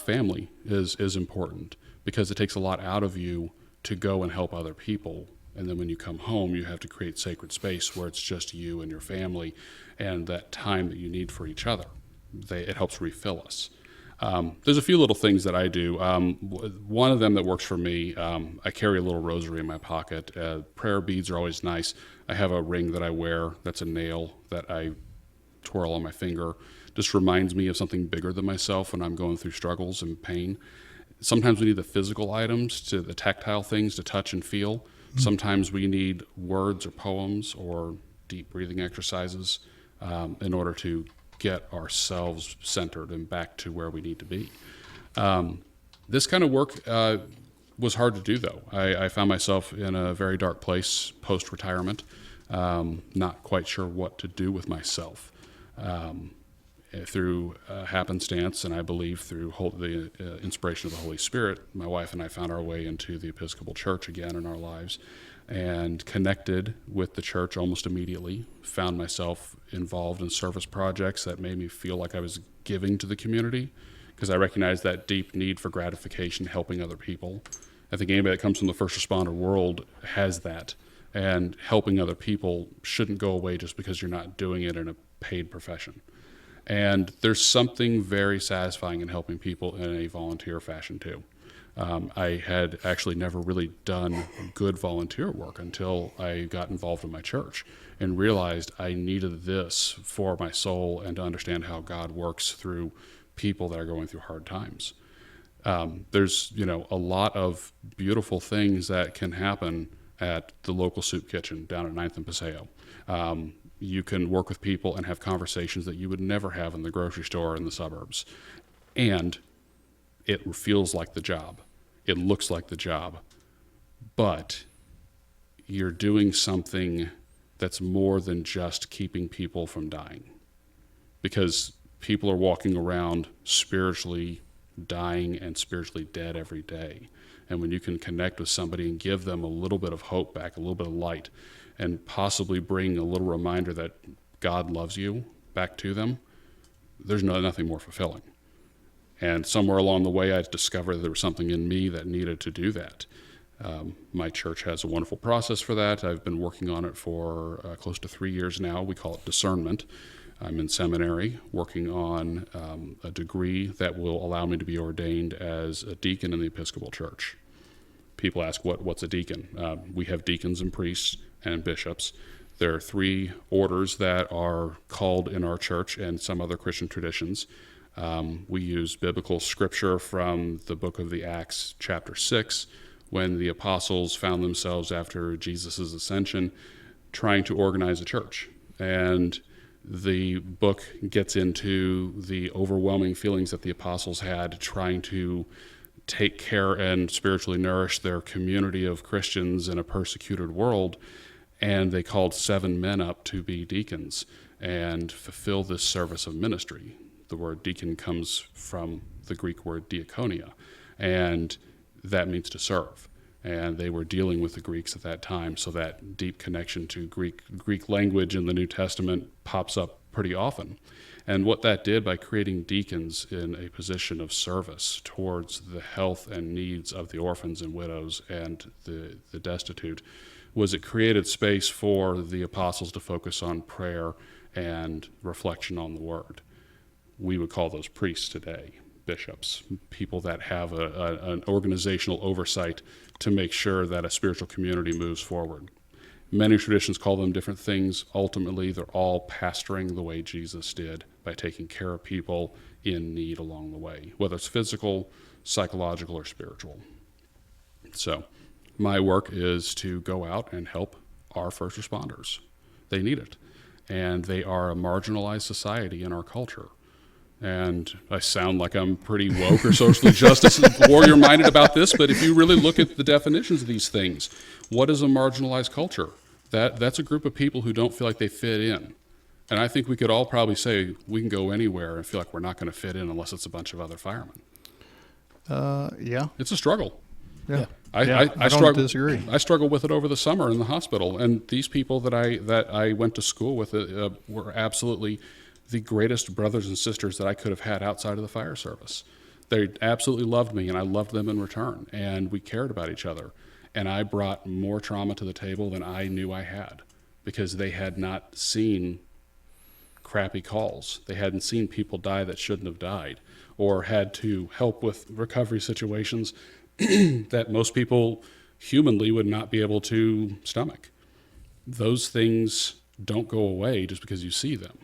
family is important because it takes a lot out of you to go and help other people. And then when you come home, you have to create sacred space where it's just you and your family and that time that you need for each other. It helps refill us. There's a few little things that I do. One of them that works for me, I carry a little rosary in my pocket. Prayer beads are always nice. I have a ring that I wear that's a nail that I twirl on my finger. Just reminds me of something bigger than myself when I'm going through struggles and pain. Sometimes we need the physical items, the tactile things to touch and feel. Mm-hmm. Sometimes we need words or poems or deep breathing exercises in order to get ourselves centered and back to where we need to be. This kind of work was hard to do, though. I found myself in a very dark place post-retirement, not quite sure what to do with myself. Through happenstance, and I believe through the inspiration of the Holy Spirit, my wife and I found our way into the Episcopal Church again in our lives and connected with the church almost immediately, found myself involved in service projects that made me feel like I was giving to the community because I recognized that deep need for gratification, helping other people. I think anybody that comes from the first responder world has that, and helping other people shouldn't go away just because you're not doing it in a paid profession. And there's something very satisfying in helping people in a volunteer fashion too. I had actually never really done good volunteer work until I got involved in my church and realized I needed this for my soul and to understand how God works through people that are going through hard times. There's a lot of beautiful things that can happen at the local soup kitchen down at 9th and Paseo. You can work with people and have conversations that you would never have in the grocery store in the suburbs. And it feels like the job. It looks like the job. But you're doing something that's more than just keeping people from dying. Because people are walking around spiritually dying and spiritually dead every day. And when you can connect with somebody and give them a little bit of hope back, a little bit of light, and possibly bring a little reminder that God loves you back to them, there's nothing more fulfilling. And somewhere along the way, I discovered there was something in me that needed to do that. My church has a wonderful process for that. I've been working on it for close to 3 years now. We call it discernment. I'm in seminary working on a degree that will allow me to be ordained as a deacon in the Episcopal Church. People ask, what's a deacon? We have deacons and priests and bishops. There are 3 orders that are called in our church and some other Christian traditions. We use biblical scripture from the book of the Acts, chapter 6, when the apostles found themselves after Jesus' ascension trying to organize a church. And the book gets into the overwhelming feelings that the apostles had trying to take care and spiritually nourish their community of Christians in a persecuted world. And they called 7 men up to be deacons and fulfill this service of ministry. The word deacon comes from the Greek word diaconia, and that means to serve. and they were dealing with the Greeks at that time. So that deep connection to Greek language in the New Testament pops up pretty often. And what that did by creating deacons in a position of service towards the health and needs of the orphans and widows and the destitute was it created space for the apostles to focus on prayer and reflection on the word. We would call those priests today, bishops, people that have an organizational oversight to make sure that a spiritual community moves forward. Many traditions call them different things. Ultimately, they're all pastoring the way Jesus did by taking care of people in need along the way, whether it's physical, psychological, or spiritual. So my work is to go out and help our first responders. They need it. And they are a marginalized society in our culture. And I sound like I'm pretty woke or socially justice warrior-minded about this, but if you really look at the definitions of these things, what is a marginalized culture? That's a group of people who don't feel like they fit in. And I think we could all probably say we can go anywhere and feel like we're not going to fit in unless it's a bunch of other firemen. Yeah. It's a struggle. Yeah. I don't disagree. I struggled with it over the summer in the hospital, and these people that I went to school with were absolutely the greatest brothers and sisters that I could have had outside of the fire service. They absolutely loved me, and I loved them in return, and we cared about each other. And I brought more trauma to the table than I knew I had, because they had not seen crappy calls. They hadn't seen people die that shouldn't have died, or had to help with recovery situations that most people humanly would not be able to stomach. Those things don't go away just because you see them.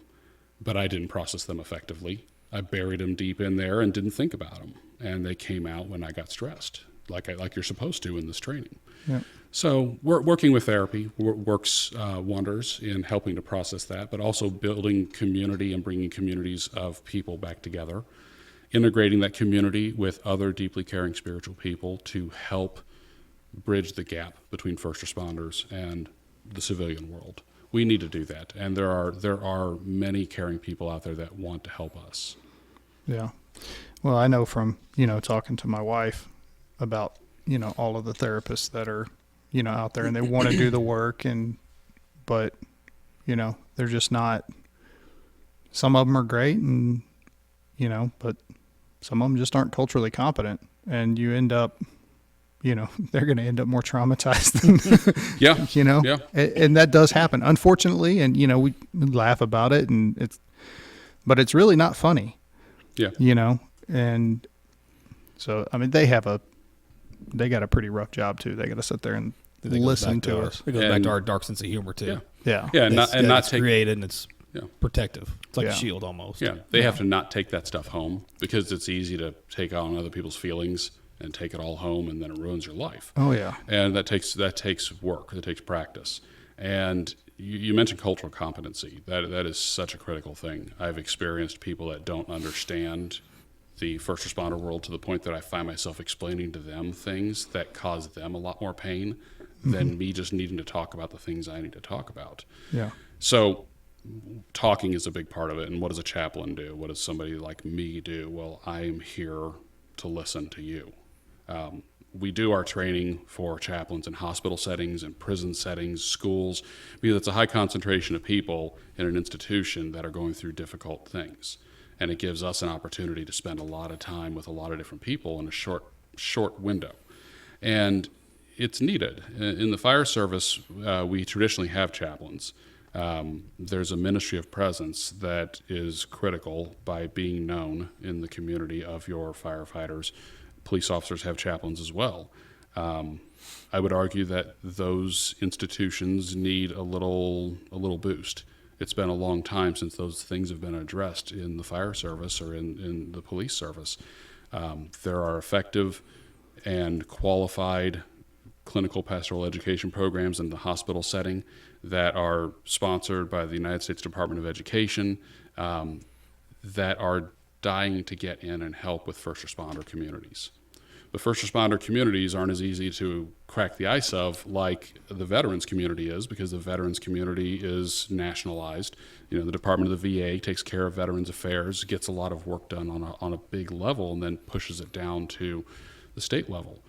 But I didn't process them effectively. I buried them deep in there and didn't think about them. And they came out when I got stressed, like you're supposed to in this training. Yeah. So working with therapy works wonders in helping to process that, but also building community and bringing communities of people back together, integrating that community with other deeply caring spiritual people to help bridge the gap between first responders and the civilian world. We need to do that, and there are many caring people out there that want to help us. Yeah. Well, I know from, talking to my wife about, all of the therapists that are, out there, and they want to do the work, but, they're just not, some of them are great, and, but some of them just aren't culturally competent, and you end up, they're going to end up more traumatized than, Yeah. and that does happen, unfortunately. And, we laugh about it, but it's really not funny. Yeah. And so, I mean, they got a pretty rough job too. They got to sit there and listen to us. It goes back to our dark sense of humor too. Yeah. And not it's take created, and it's protective. It's like Yeah. a shield almost. Yeah, they have to not take that stuff home, because it's easy to take on other people's feelings and take it all home, and then it ruins your life. Oh yeah. And that takes work. That takes practice. And you mentioned cultural competency. That is such a critical thing. I've experienced people that don't understand the first responder world to the point that I find myself explaining to them things that cause them a lot more pain than me just needing to talk about the things I need to talk about. Yeah. So talking is a big part of it. And what does a chaplain do? What does somebody like me do? Well, I'm here to listen to you. We do our training for chaplains in hospital settings and prison settings, schools, because it's a high concentration of people in an institution that are going through difficult things. And it gives us an opportunity to spend a lot of time with a lot of different people in a short window. And it's needed. In the fire service, we traditionally have chaplains. There's a ministry of presence that is critical by being known in the community of your firefighters. Police officers have chaplains as well. I would argue that those institutions need a little boost. It's been a long time since those things have been addressed in the fire service or in the police service. There are effective and qualified clinical pastoral education programs in the hospital setting that are sponsored by the United States Department of Education that are dying to get in and help with first responder communities. The first responder communities aren't as easy to crack the ice of like the veterans community is, because the veterans community is nationalized. The Department of the VA takes care of veterans affairs, gets a lot of work done on a big level, and then pushes it down to the state level.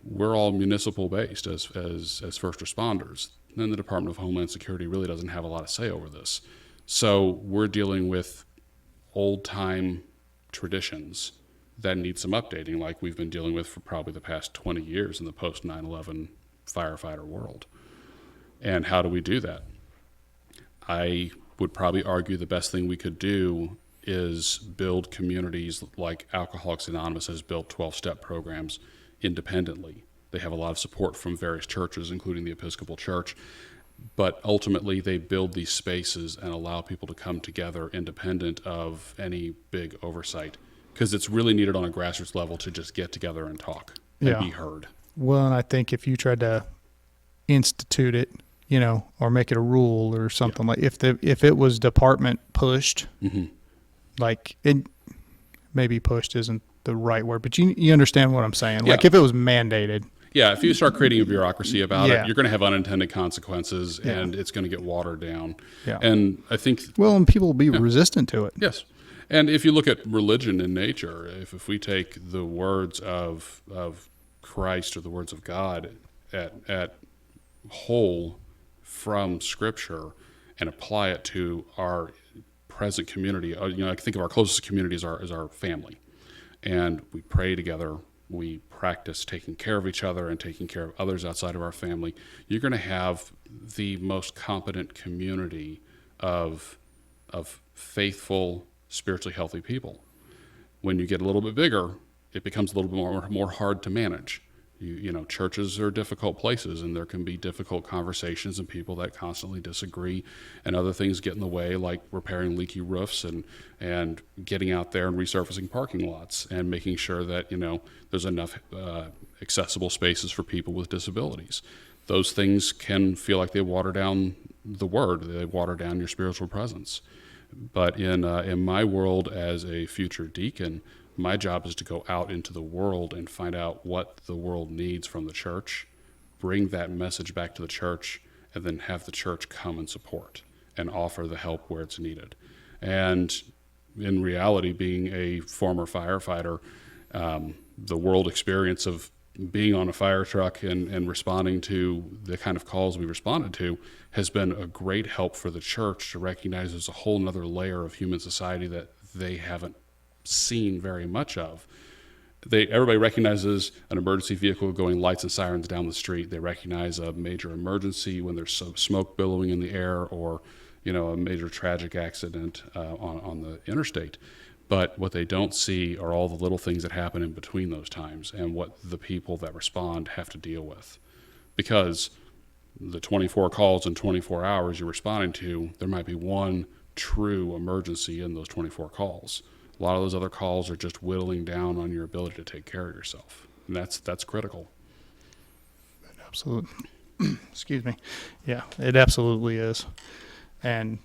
we're all municipal based as first responders. Then the Department of Homeland Security really doesn't have a lot of say over this. So we're dealing with old time traditions that need some updating, like we've been dealing with for probably the past 20 years in the post 9/11 firefighter world. And how do we do that? I would probably argue the best thing we could do is build communities like Alcoholics Anonymous has built 12-step programs independently. They have a lot of support from various churches, including the Episcopal Church, but ultimately they build these spaces and allow people to come together independent of any big oversight, because it's really needed on a grassroots level to just get together and talk and be heard. Well, and I think if you tried to institute it, or make it a rule or something, like if it was department pushed, like it maybe pushed isn't the right word, but you understand what I'm saying. Like if it was mandated. Yeah, if you start creating a bureaucracy about it, you're going to have unintended consequences, and it's going to get watered down. Yeah. And I think... Well, and people will be resistant to it. Yes. And if you look at religion in nature, if we take the words of Christ or the words of God at whole from Scripture and apply it to our present community, I think of our closest community as our family. And we pray together. We practice taking care of each other and taking care of others outside of our family. You're going to have the most competent community of faithful, spiritually healthy people. When you get a little bit bigger, it becomes a little bit more hard to manage. Churches are difficult places, and there can be difficult conversations and people that constantly disagree, and other things get in the way, like repairing leaky roofs and getting out there and resurfacing parking lots and making sure that there's enough accessible spaces for people with disabilities. Those things can feel like they water down the word, they water down your spiritual presence. But in my world as a future deacon, my job is to go out into the world and find out what the world needs from the church, bring that message back to the church, and then have the church come and support and offer the help where it's needed. And in reality, being a former firefighter, the world experience of being on a fire truck and responding to the kind of calls we responded to has been a great help for the church to recognize there's a whole nother layer of human society that they haven't seen very much of. Everybody recognizes an emergency vehicle going lights and sirens down the street. They recognize a major emergency when there's smoke billowing in the air, or a major tragic accident on the interstate. But what they don't see are all the little things that happen in between those times and what the people that respond have to deal with. Because the 24 calls in 24 hours you're responding to, there might be one true emergency in those 24 calls. A lot of those other calls are just whittling down on your ability to take care of yourself. And that's critical. Absolutely. Excuse me. Yeah, it absolutely is. And,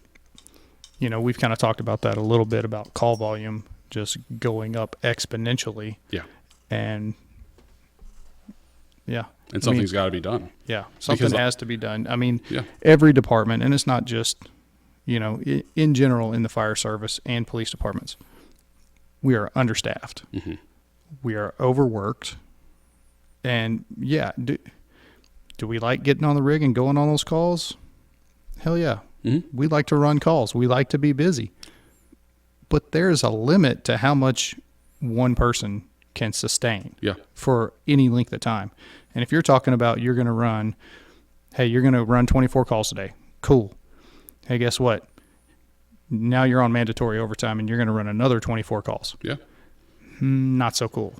we've kind of talked about that a little bit, about call volume just going up exponentially. Yeah. And, yeah. And something's got to be done. Yeah, something has to be done. I mean, every department, and it's not just, in general in the fire service and police departments, we are understaffed. Mm-hmm. We are overworked. And do we like getting on the rig and going on those calls? Hell yeah. Mm-hmm. We like to run calls. We like to be busy. But there's a limit to how much one person can sustain for any length of time. And if you're talking about you're going to run 24 calls a day. Cool. Hey, guess what? Now you're on mandatory overtime and you're going to run another 24 calls. Yeah. Not so cool.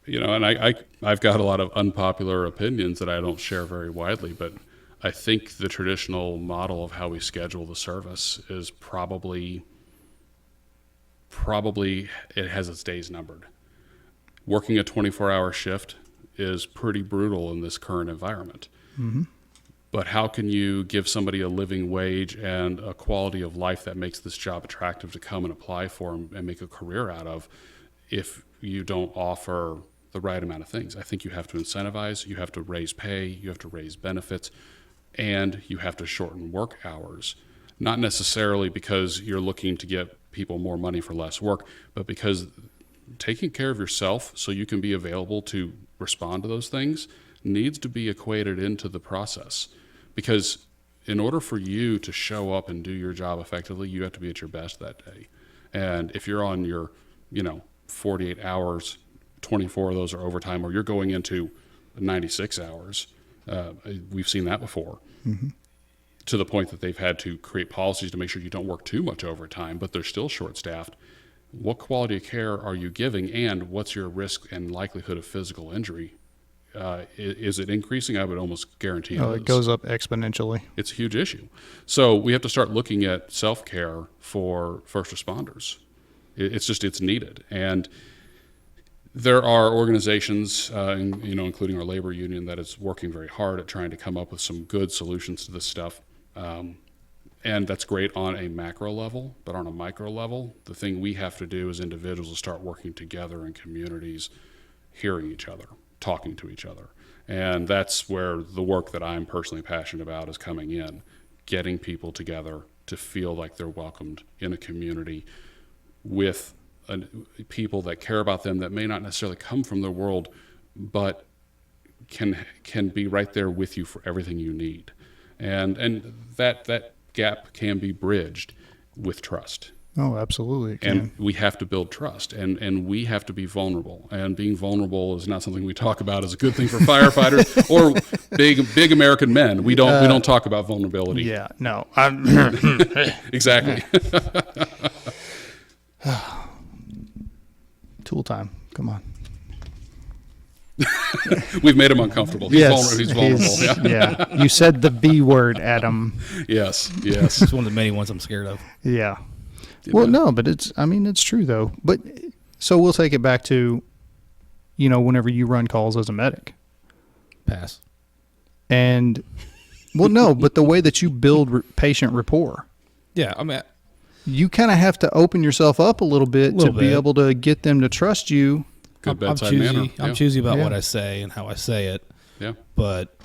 And I've got a lot of unpopular opinions that I don't share very widely, but I think the traditional model of how we schedule the service is probably it has its days numbered. Working a 24-hour shift is pretty brutal in this current environment. Mm-hmm. But how can you give somebody a living wage and a quality of life that makes this job attractive to come and apply for and make a career out of if you don't offer the right amount of things? I think you have to incentivize, you have to raise pay, you have to raise benefits, and you have to shorten work hours. Not necessarily because you're looking to get people more money for less work, but because taking care of yourself so you can be available to respond to those things needs to be equated into the process. Because in order for you to show up and do your job effectively, you have to be at your best that day. And if you're on your, 48 hours, 24 of those are overtime, or you're going into 96 hours, we've seen that before, to the point that they've had to create policies to make sure you don't work too much overtime, but they're still short-staffed. What quality of care are you giving, and what's your risk and likelihood of physical injury? Is it increasing? I would almost guarantee it goes up exponentially. It's a huge issue. So we have to start looking at self-care for first responders. It's needed. And there are organizations, including our labor union, that is working very hard at trying to come up with some good solutions to this stuff. And that's great on a macro level, but on a micro level, the thing we have to do as individuals is start working together in communities, hearing each other, talking to each other. And that's where the work that I'm personally passionate about is coming in, getting people together to feel like they're welcomed in a community with people that care about them, that may not necessarily come from their world, but can be right there with you for everything you need. And that gap can be bridged with trust. Oh, absolutely. It can. And we have to build trust, and we have to be vulnerable. And being vulnerable is not something we talk about as a good thing for firefighters or big American men. We don't talk about vulnerability. Yeah, no. Exactly. Tool time. Come on. We've made him uncomfortable. He's vulnerable. Yeah. You said the B word, Adam. Yes. It's one of the many ones I'm scared of. Yeah. Well, no, but it's true though. But so we'll take it back to, whenever you run calls as a medic. Pass. And, well, no, but the way that you build patient rapport. Yeah, I mean, you kind of have to open yourself up a little bit to be able to get them to trust you. Good bedside manner. I'm choosy about what I say and how I say it. Yeah. But,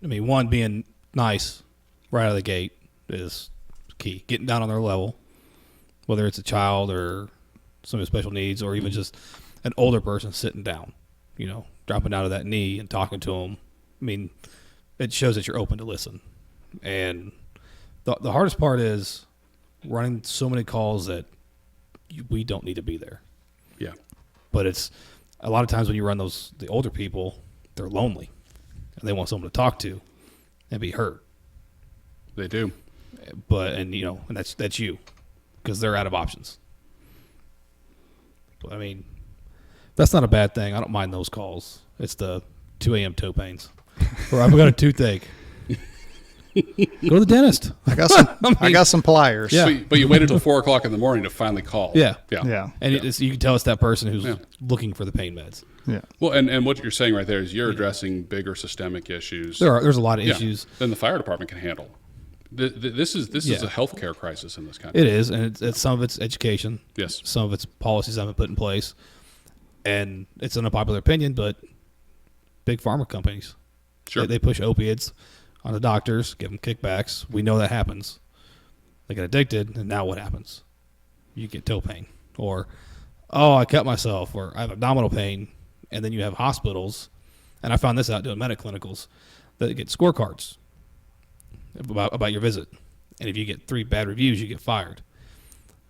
I mean, one, being nice right out of the gate is key. Getting down on their level, whether it's a child or somebody with special needs or even just an older person sitting down, dropping down to that knee and talking to them. I mean, it shows that you're open to listen. And the hardest part is running so many calls that we don't need to be there. Yeah. But it's a lot of times when you run the older people, they're lonely and they want someone to talk to and be heard. They do. And that's you, because they're out of options. But I mean, that's not a bad thing. I don't mind those calls. It's the 2 a.m. toe pains. Or I've got a toothache. Go to the dentist. I got some pliers. Yeah. But you waited until 4 o'clock in the morning to finally call. Yeah. And you can tell it's that person who's looking for the pain meds. Yeah. Well, and what you're saying right there is you're addressing bigger systemic issues. There's a lot of issues than the fire department can handle. This is a healthcare crisis in this country. It is, and it's some of it's education. Yes. Some of it's policies that have been put in place, and it's an unpopular opinion, but big pharma companies, sure, they push opiates on the doctors, give them kickbacks. We know that happens. They get addicted, and now what happens? You get toe pain, or I cut myself, or I have abdominal pain, and then you have hospitals, and I found this out doing medic clinicals, that get scorecards about your visit. And if you get 3 bad reviews, you get fired.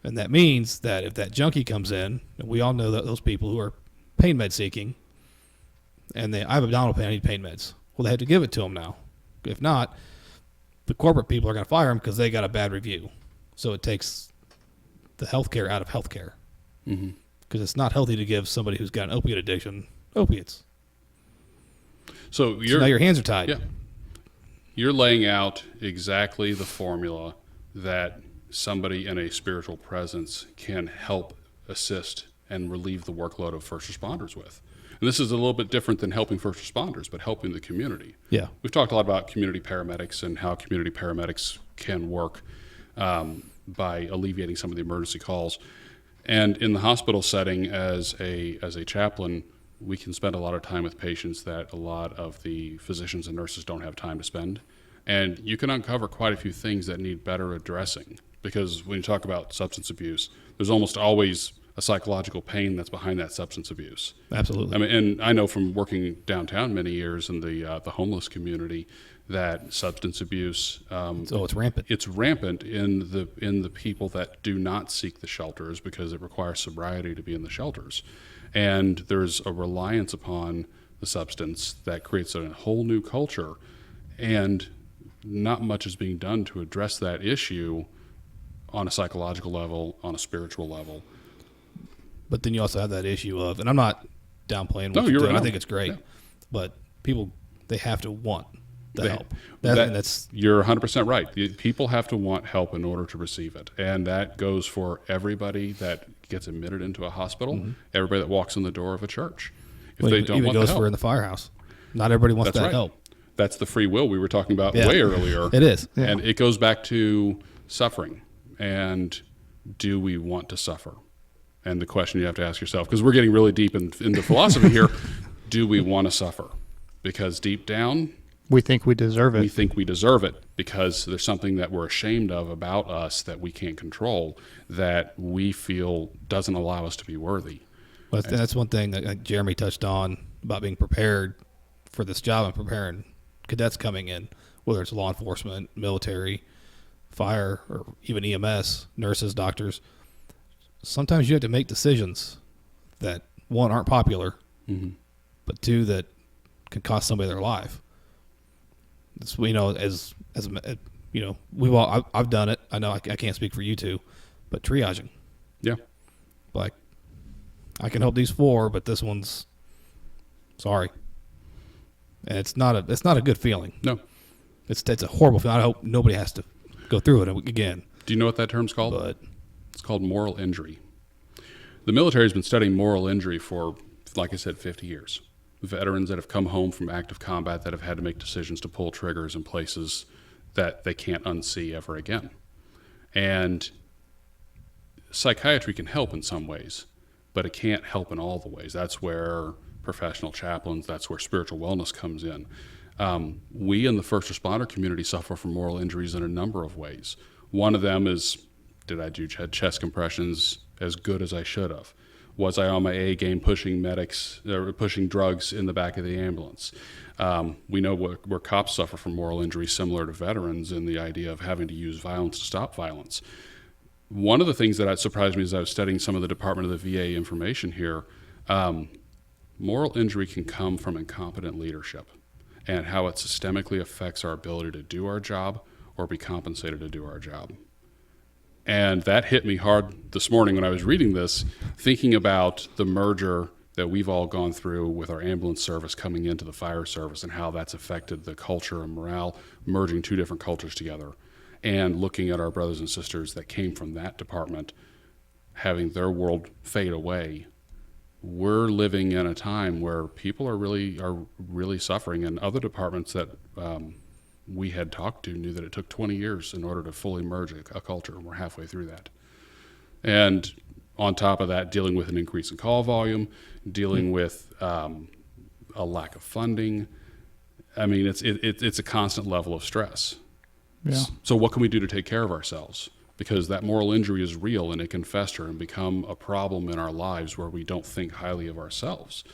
And that means that if that junkie comes in, and we all know that those people who are pain med seeking, and I have abdominal pain, I need pain meds. Well, they have to give it to them now. If not, the corporate people are going to fire them because they got a bad review. So it takes the healthcare out of healthcare. Because it's not healthy to give somebody who's got an opiate addiction opiates. So now your hands are tied. Yeah. You're laying out exactly the formula that somebody in a spiritual presence can help assist and relieve the workload of first responders with. And this is a little bit different than helping first responders, but helping the community. Yeah. We've talked a lot about community paramedics and how community paramedics can work by alleviating some of the emergency calls. And in the hospital setting, as a chaplain, we can spend a lot of time with patients that a lot of the physicians and nurses don't have time to spend. And you can uncover quite a few things that need better addressing. Because when you talk about substance abuse, there's almost always a psychological pain that's behind that substance abuse. Absolutely. I mean, and I know from working downtown many years in the homeless community that substance abuse. So it's rampant. It's rampant in the people that do not seek the shelters because it requires sobriety to be in the shelters, and there's a reliance upon the substance that creates a whole new culture, and not much is being done to address that issue on a psychological level, on a spiritual level. But then you also have that issue of, and I'm not downplaying what No, you're you're doing. right. I think it's great, Yeah. but people, they have to want the help. That's you're 100% right. People have to want help in order to receive it, and that goes for everybody that gets admitted into a hospital, everybody that walks in the door of a church. If they don't even want goes the help, for in the firehouse. Not everybody wants that's that right. help. That's the free will we were talking about Yeah. way earlier. It is. Yeah. And it goes back to suffering. And do we want to suffer? And the question you have to ask yourself, because we're getting really deep into philosophy here, do we want to suffer? Because deep down, We think we deserve we it. think we deserve it because there's something that we're ashamed of about us that we can't control, that we feel doesn't allow us to be worthy. But that's one thing that Jeremy touched on about being prepared for this job and preparing cadets coming in, whether it's law enforcement, military, fire, or even EMS, nurses, doctors. Sometimes you have to make decisions that, one, aren't popular, but two, that can cost somebody their life. It's, you know, as you know, I've done it. I know I can't speak for you two, but triaging. Yeah. Like, I can help these four, but this one's sorry. And it's not a good feeling. No. It's a horrible feeling. I hope nobody has to go through it again. Do you know what that term's called? But It's called moral injury. The military has been studying moral injury for, like I said, 50 years. Veterans that have come home from active combat that have had to make decisions to pull triggers in places that they can't unsee ever again. And psychiatry can help in some ways, but it can't help in all the ways. That's where professional chaplains, that's where spiritual wellness comes in. We in the first responder community suffer from moral injuries in a number of ways. One of them is, did I do chest compressions as good as I should have? Was I on my A game pushing pushing drugs in the back of the ambulance? We know where cops suffer from moral injury similar to veterans in the idea of having to use violence to stop violence. One of the things that surprised me as I was studying some of the Department of the VA information here, moral injury can come from incompetent leadership and how it systemically affects our ability to do our job or be compensated to do our job. And that hit me hard this morning when I was reading this, thinking about the merger that we've all gone through with our ambulance service coming into the fire service and how that's affected the culture and morale, merging two different cultures together, and looking at our brothers and sisters that came from that department having their world fade away. We're living in a time where people are really suffering, and other departments that we had talked to knew that it took 20 years in order to fully merge a culture, and we're halfway through that. And on top of that, dealing with an increase in call volume, dealing with a lack of funding. I mean, it's a constant level of stress. Yeah. So what can we do to take care of ourselves? Because that moral injury is real, and it can fester and become a problem in our lives where we don't think highly of ourselves.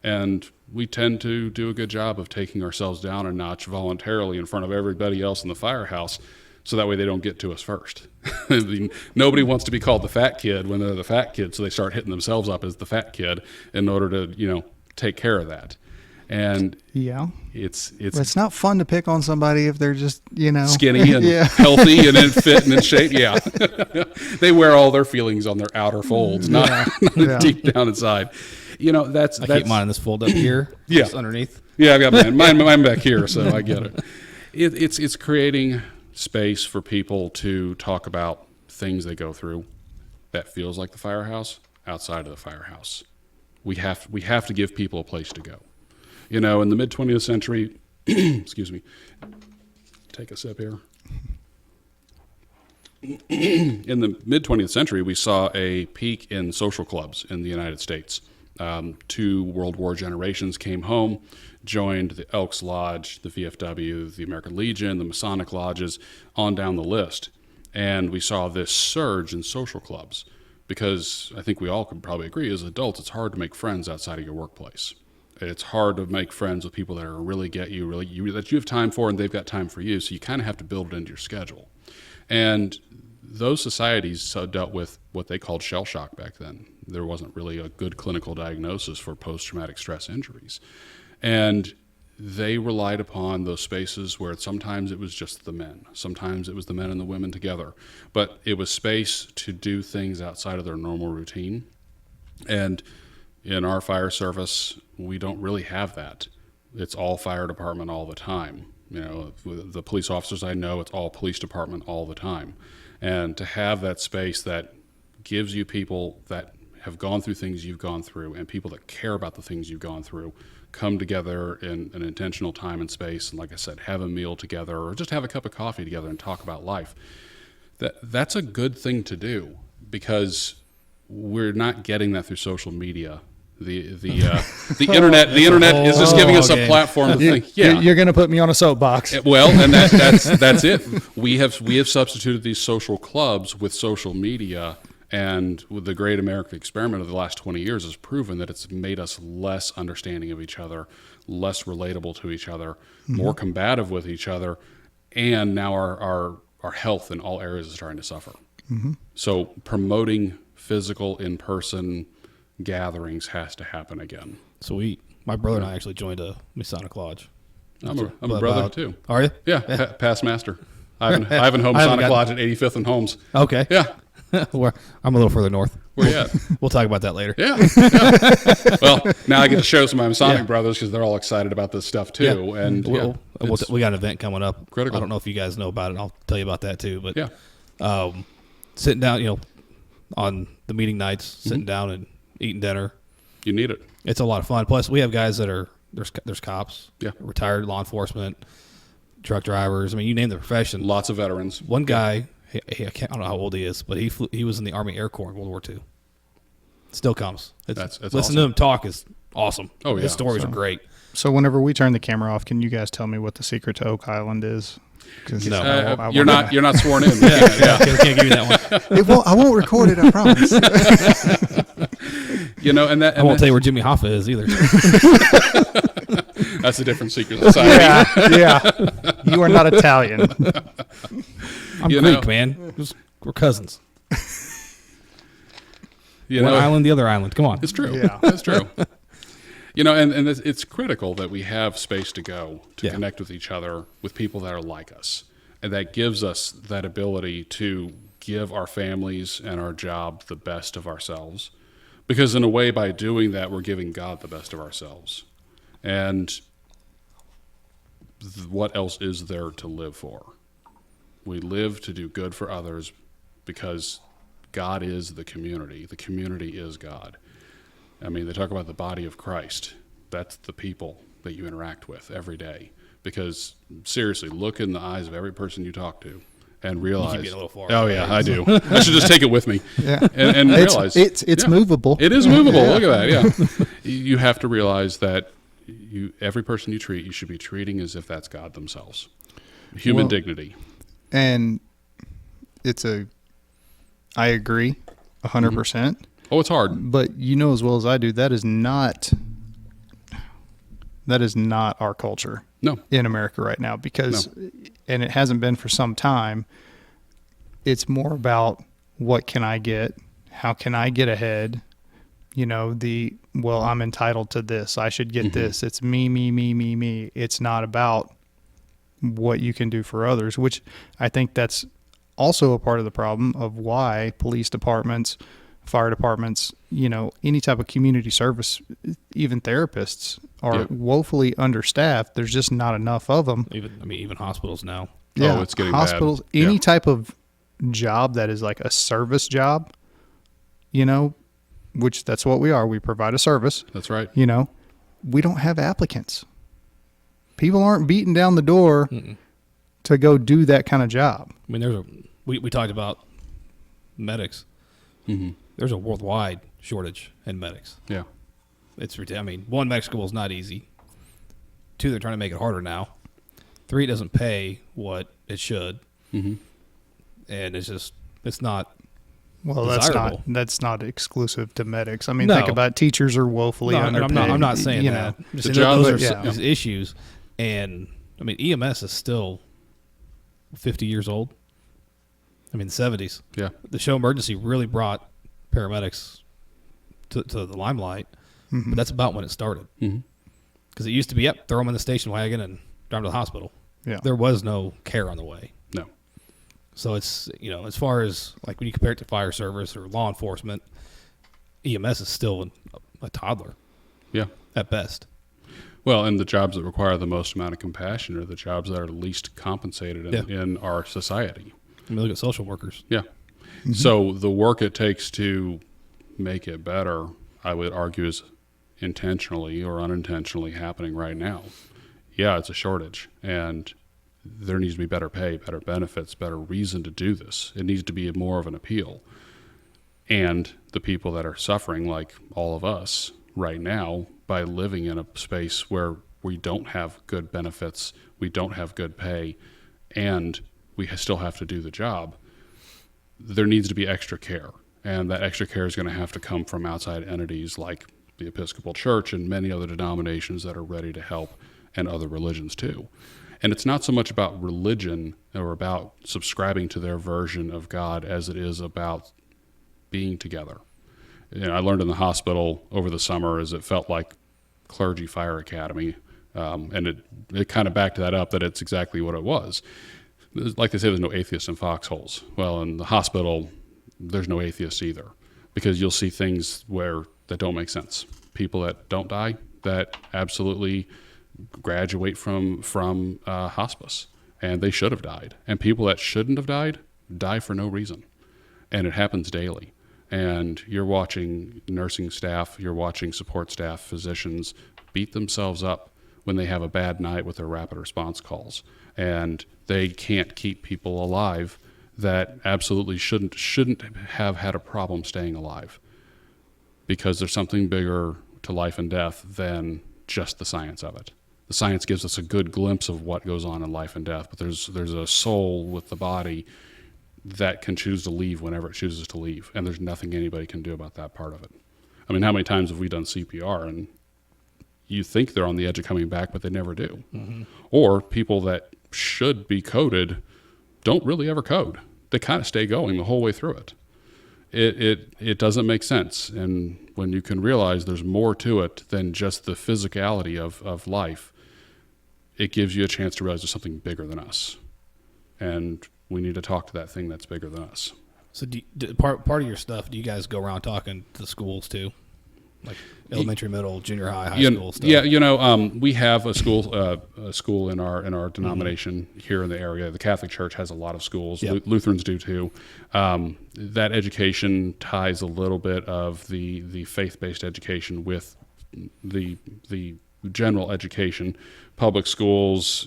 And we tend to do a good job of taking ourselves down a notch voluntarily in front of everybody else in the firehouse, so that way they don't get to us first. I mean, nobody wants to be called the fat kid when they're the fat kid, so they start hitting themselves up as the fat kid in order to, take care of that. And Yeah. it's It's not fun to pick on somebody if they're just, skinny and Yeah. healthy and in fit and in shape. Yeah. They wear all their feelings on their outer folds, not Yeah. deep down inside. That's I keep mine in this fold up here, Yeah. just underneath. Yeah, I got mine back here, so I get it. It's creating space for people to talk about things they go through that feels like the firehouse outside of the firehouse. We have to give people a place to go. In the mid-20th century, excuse me, take a sip here. In the mid-20th century, we saw a peak in social clubs in the United States. 2 World War generations came home, joined the Elks Lodge, the VFW, the American Legion, the Masonic lodges, on down the list. And we saw this surge in social clubs. because I think we all could probably agree as adults, it's hard to make friends outside of your workplace. It's hard to make friends with people that are really get you, that you have time for, and they've got time for you. So you kind of have to build it into your schedule. And those societies dealt with what they called shell shock back then. There wasn't really a good clinical diagnosis for post-traumatic stress injuries. And they relied upon those spaces where sometimes it was just the men. Sometimes it was the men and the women together. But it was space to do things outside of their normal routine. And in our fire service, we don't really have that. It's all fire department all the time. You know, the police officers I know, it's all police department all the time. And to have that space that gives you people that have gone through things you've gone through and people that care about the things you've gone through come together in an intentional time and space, and like I said, have a meal together or just have a cup of coffee together and talk about life. That's a good thing to do, because we're not getting that through social media. The internet is just giving us a platform to think. Yeah, you're going to put me on a soapbox. Well, and that's it. We have substituted these social clubs with social media, and with the Great American Experiment of the last 20 years has proven that it's made us less understanding of each other, less relatable to each other, more combative with each other, and now our health in all areas is starting to suffer. So promoting physical, in-person gatherings has to happen again. Sweet. My brother and I actually joined a Masonic Lodge. I'm a brother too. Are you? Yeah, past master. Ivan Holmes Masonic Lodge at 85th and Holmes. Okay. Yeah. I'm a little further north. Where you at? We'll talk about that later. Yeah. Well, now I get to show some of my Masonic brothers because they're all excited about this stuff too. Yeah. And we got an event coming up. Critical. I don't know if you guys know about it. I'll tell you about that too. But yeah, sitting down, on the meeting nights, sitting down and eating dinner. You need it. It's a lot of fun. Plus, we have guys that are there's cops, retired law enforcement, truck drivers. I mean, you name the profession. Lots of veterans. One guy, I don't know how old he is, but he was in the Army Air Corps in World War II. Still comes. That's listen awesome. to him talk is awesome. Oh yeah, his stories are great. So whenever we turn the camera off, can you guys tell me what the secret to Oak Island is? No, you're not sworn in. Can't give you that one. I won't record it. I promise. I won't tell you where Jimmy Hoffa is either. That's a different secret society. Yeah. You are not Italian. I'm Greek, man. We're cousins. One island, the other island. Come on. It's true. Yeah. That's true. And it's critical that we have space to go to connect with each other, with people that are like us. And that gives us that ability to give our families and our job the best of ourselves. Because in a way, by doing that, we're giving God the best of ourselves. And what else is there to live for? We live to do good for others because God is the community. The community is God. I mean, they talk about the body of Christ. That's the people that you interact with every day. Because seriously, look in the eyes of every person you talk to and realize. You keep getting a little far. Oh yeah, I do. I should just take it with me. Yeah. And realize it's movable. It is movable. Yeah. Look at that. Yeah. You have to realize that every person you treat, you should be treating as if that's God themselves. Human dignity. And I agree 100%. Oh, it's hard. But you know as well as I do, that is not our culture. No. In America right now, because and it hasn't been for some time. It's more about what can I get? How can I get ahead? I'm entitled to this. I should get this. It's me. It's not about what you can do for others, which I think that's also a part of the problem of why police departments, fire departments, any type of community service, even therapists are woefully understaffed. There's just not enough of them. Even hospitals now. Yeah, it's getting hospitals, bad. Any type of job that is like a service job, which that's what we are. We provide a service. That's right. We don't have applicants. People aren't beating down the door to go do that kind of job. I mean, we talked about medics. There's a worldwide shortage in medics. Yeah. It's one, medical school is not easy. 2, they're trying to make it harder now. 3, it doesn't pay what it should. And it's not Well, desirable. that's not exclusive to medics. I mean, No. think about teachers are woefully underpaid. I'm not saying you that. know. I'm just saying job- those but, are yeah. these issues. And, I mean, EMS is still 50 years old. I mean, the 70s. Yeah. The show Emergency really brought paramedics to the limelight, but that's about when it started. Because it used to be, throw them in the station wagon and drive them to the hospital. Yeah. There was no care on the way. No. So it's, as far as like when you compare it to fire service or law enforcement, EMS is still a toddler. Yeah. At best. Well, and the jobs that require the most amount of compassion are the jobs that are least compensated in our society. I mean, look at social workers. Yeah. So the work it takes to make it better, I would argue, is intentionally or unintentionally happening right now. Yeah, it's a shortage, and there needs to be better pay, better benefits, better reason to do this. It needs to be more of an appeal. And the people that are suffering, like all of us right now, by living in a space where we don't have good benefits, we don't have good pay, and we still have to do the job, there needs to be extra care. And that extra care is going to have to come from outside entities like the Episcopal Church and many other denominations that are ready to help, and other religions too. And it's not so much about religion or about subscribing to their version of God as it is about being together. I learned in the hospital over the summer is it felt like clergy fire academy. And it kind of backed that up, that it's exactly what it was. Like they say, there's no atheists in foxholes. Well, in the hospital, there's no atheists either, because you'll see things that don't make sense. People that don't die, that absolutely graduate from hospice, and they should have died. And people that shouldn't have died die for no reason, and it happens daily. And you're watching nursing staff, you're watching support staff, physicians beat themselves up when they have a bad night with their rapid response calls, and they can't keep people alive that absolutely shouldn't have had a problem staying alive, because there's something bigger to life and death than just the science of it. The science gives us a good glimpse of what goes on in life and death, but there's a soul with the body that can choose to leave whenever it chooses to leave, and there's nothing anybody can do about that part of it. I mean, how many times have we done CPR and you think they're on the edge of coming back, but they never do? Or people that should be coded don't really ever code. They kind of stay going the whole way through it. It doesn't make sense. And when you can realize there's more to it than just the physicality of life, it gives you a chance to realize there's something bigger than us. And we need to talk to that thing that's bigger than us. So part of your stuff, do you guys go around talking to the schools too? Like elementary, middle, junior high, school stuff? Yeah, we have a school in our denomination here in the area. The Catholic Church has a lot of schools. Yep. Lutherans do too. That education ties a little bit of the faith-based education with the general education. Public schools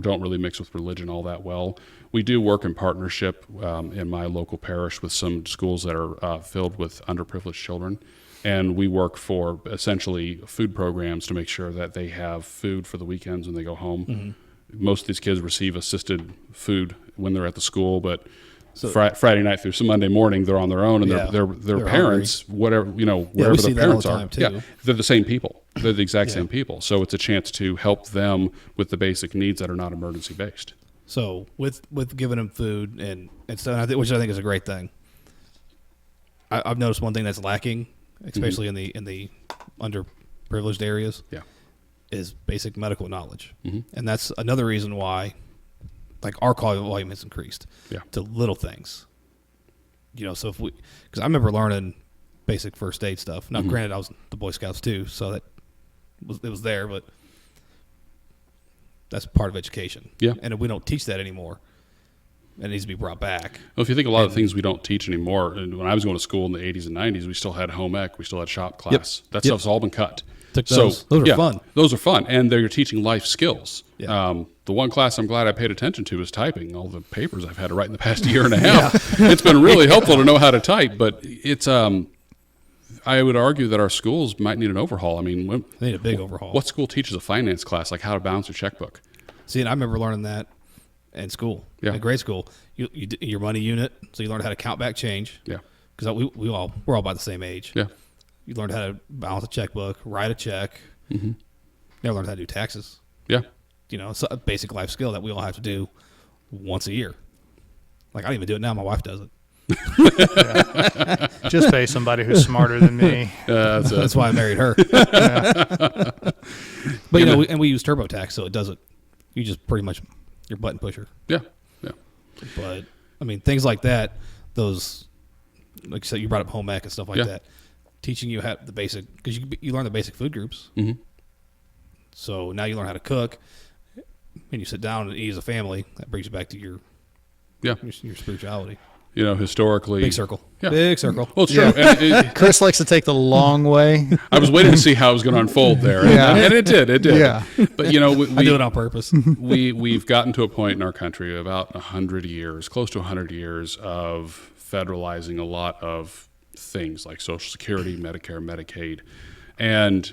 don't really mix with religion all that well. We do work in partnership in my local parish with some schools that are filled with underprivileged children. And we work for essentially food programs to make sure that they have food for the weekends when they go home. Most of these kids receive assisted food when they're at the school, but Friday night through Monday morning, they're on their own, and their parents, wherever their parents are, they're the same people. They're the exact same people. So it's a chance to help them with the basic needs that are not emergency based. So with giving them food and stuff, which I think is a great thing. I've noticed one thing that's lacking, especially in the underprivileged areas, is basic medical knowledge. And that's another reason why, like, our call volume has increased to little things. So because I remember learning basic first aid stuff. Now, granted, I was the Boy Scouts too, so it was there, but that's part of education. Yeah. And if we don't teach that anymore, it needs to be brought back. Well, if you think a lot of things we don't teach anymore, and when I was going to school in the 80s and 90s, we still had home ec, we still had shop class. That stuff's all been cut. Those are fun. Those are fun, and they're teaching life skills. Yeah. The one class I'm glad I paid attention to is typing. All the papers I've had to write in the past year and a half. It's been really helpful to know how to type, but it's I would argue that our schools might need an overhaul. I mean, they need a big overhaul. What school teaches a finance class, like how to balance your checkbook? See, and I remember learning that in school, in grade school. Your money unit, so you learn how to count back change. Yeah. because we're all about the same age. Yeah. You learned how to balance a checkbook, write a check. Mm-hmm. Never learned how to do taxes. Yeah. It's a basic life skill that we all have to do once a year. Like, I don't even do it now. My wife does it. Just pay somebody who's smarter than me. That's why I married her. But, we use TurboTax, so it does it. You just pretty much, your button pusher. Yeah. Yeah. But, I mean, things like that, those, like you said, you brought up home ec and stuff like that. Teaching you how the basic, because you learn the basic food groups. Mm-hmm. So now you learn how to cook, and you sit down and eat as a family. That brings you back to your spirituality. Historically, Big circle. Yeah. Big circle. Well, it's true. And Chris likes to take the long way. I was waiting to see how it was going to unfold there, and it did. It did. Yeah. But I do it on purpose. we've gotten to a point in our country about 100 years, close to 100 years of federalizing a lot of things like Social Security, Medicare, Medicaid, and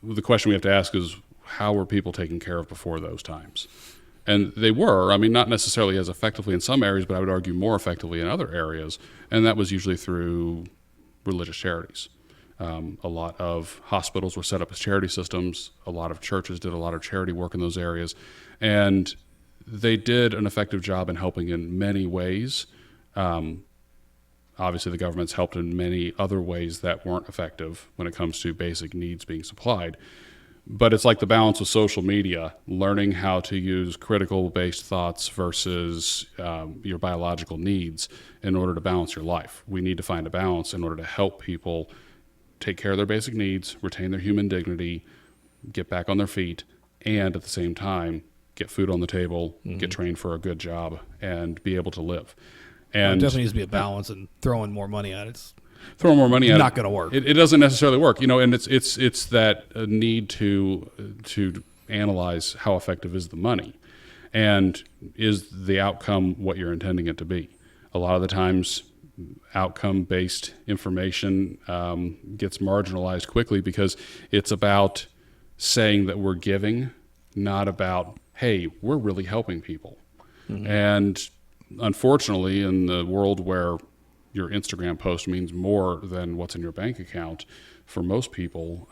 the question we have to ask is, how were people taken care of before those times? And they were, I mean, not necessarily as effectively in some areas, but I would argue more effectively in other areas. And that was usually through religious charities. A lot of hospitals were set up as charity systems. A lot of churches did a lot of charity work in those areas. And they did an effective job in helping in many ways. Obviously, the government's helped in many other ways that weren't effective when it comes to basic needs being supplied. But it's like the balance with social media, learning how to use critical-based thoughts versus your biological needs in order to balance your life. We need to find a balance in order to help people take care of their basic needs, retain their human dignity, get back on their feet, and at the same time, get food on the table, get trained for a good job, and be able to live. And there definitely needs to be a balance, and throwing more money at it's throw more money at not going to work. It doesn't necessarily work, and it's that need to analyze how effective is the money, and is the outcome what you're intending it to be. A lot of the times, outcome-based information gets marginalized quickly because it's about saying that we're giving, not about, hey, we're really helping people. Mm-hmm. And unfortunately, in the world where your Instagram post means more than what's in your bank account, for most people,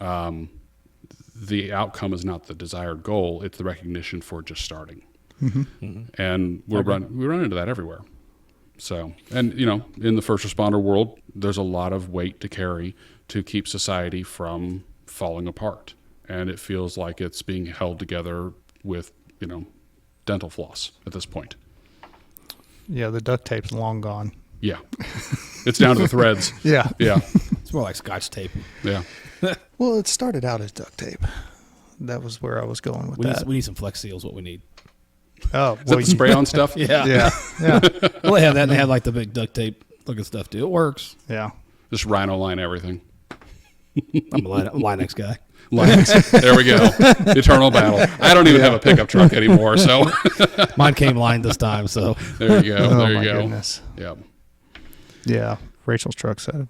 the outcome is not the desired goal. It's the recognition for just starting. Mm-hmm. Mm-hmm. And we run into that everywhere. So, and in the first responder world, there's a lot of weight to carry to keep society from falling apart. And it feels like it's being held together with, dental floss at this point. Yeah, the duct tape's long gone. Yeah. It's down to the threads. Yeah. Yeah. It's more like Scotch tape. Yeah. Well, it started out as duct tape. That was where I was going with that. We need some Flex Seals, what we need. Oh, is that the spray-on stuff? Yeah. Yeah. Well, they have that, and they have like the big duct tape looking stuff, too. It works. Yeah. Just rhino line everything. I'm a Linex guy. Linex. There we go. Eternal battle. I don't even have a pickup truck anymore, so. Mine came lined this time, so. There you go. Oh, there my you go. goodness. Yeah. Yeah. Rachel's truck's had a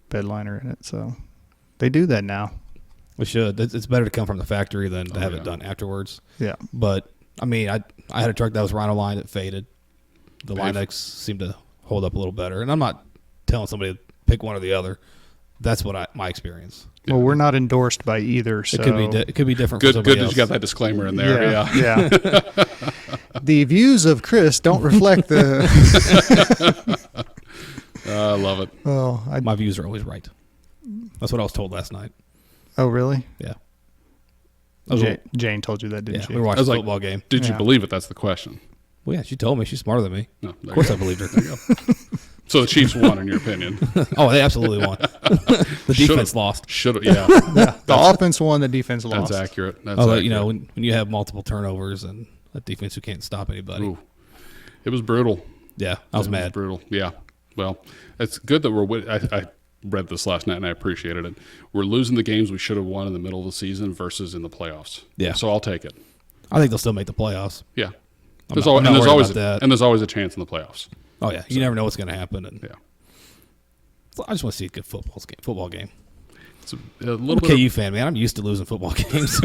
bed liner in it, so they do that now. We should. It's better to come from the factory than to have it done afterwards. Yeah. But, I mean, I had a truck that was rhino lined. It faded. The Linex seemed to hold up a little better. And I'm not telling somebody to pick one or the other. That's what my experience. Well, we're not endorsed by either, so it could be different. Good. For somebody Good that else. you got that disclaimer in there. Yeah. The views of Chris don't reflect the. I love it. Well, my views are always right. That's what I was told last night. Oh, really? Yeah. Jane told you that, didn't she? We were watching a football game. Did you believe it? That's the question. Well, yeah, she told me. She's smarter than me. No, of course I believed her. There you go. So the Chiefs won, in your opinion? Oh, they absolutely won. The defense lost. Yeah. The offense won, the defense lost. That's accurate. That's accurate. When you have multiple turnovers and a defense who can't stop anybody. Ooh. It was brutal. Yeah, I was mad. It was brutal. Yeah. Well, it's good that I read this last night and I appreciated it. We're losing the games we should have won in the middle of the season versus in the playoffs. Yeah. So I'll take it. I think they'll still make the playoffs. Yeah. There's always a chance in the playoffs. Oh yeah, you never know what's going to happen. And yeah, I just want to see a good football game. It's a little I'm a KU fan, man. I'm used to losing football games.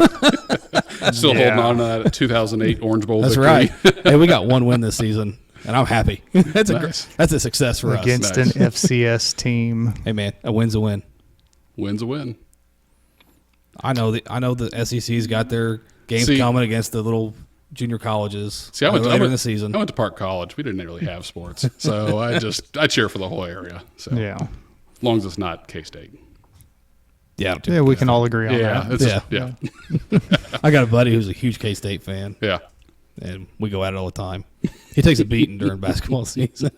Still holding on to that 2008 Orange Bowl. That's victory. right. Hey, we got one win this season. and I'm happy. That's Nice. that's a success for Against us. an FCS team. Hey man, a win's a win. Win's a win. I know the SEC's got their games coming against the little junior colleges. See, I went later in the season. I went to Park College. We didn't really have sports, so I cheer for the whole area. So Yeah. as long as it's not K-State. Yeah, Yeah, we can all agree on that. Yeah. I got a buddy who's a huge K-State fan, Yeah. and we go at it all the time. He takes a beating during basketball season.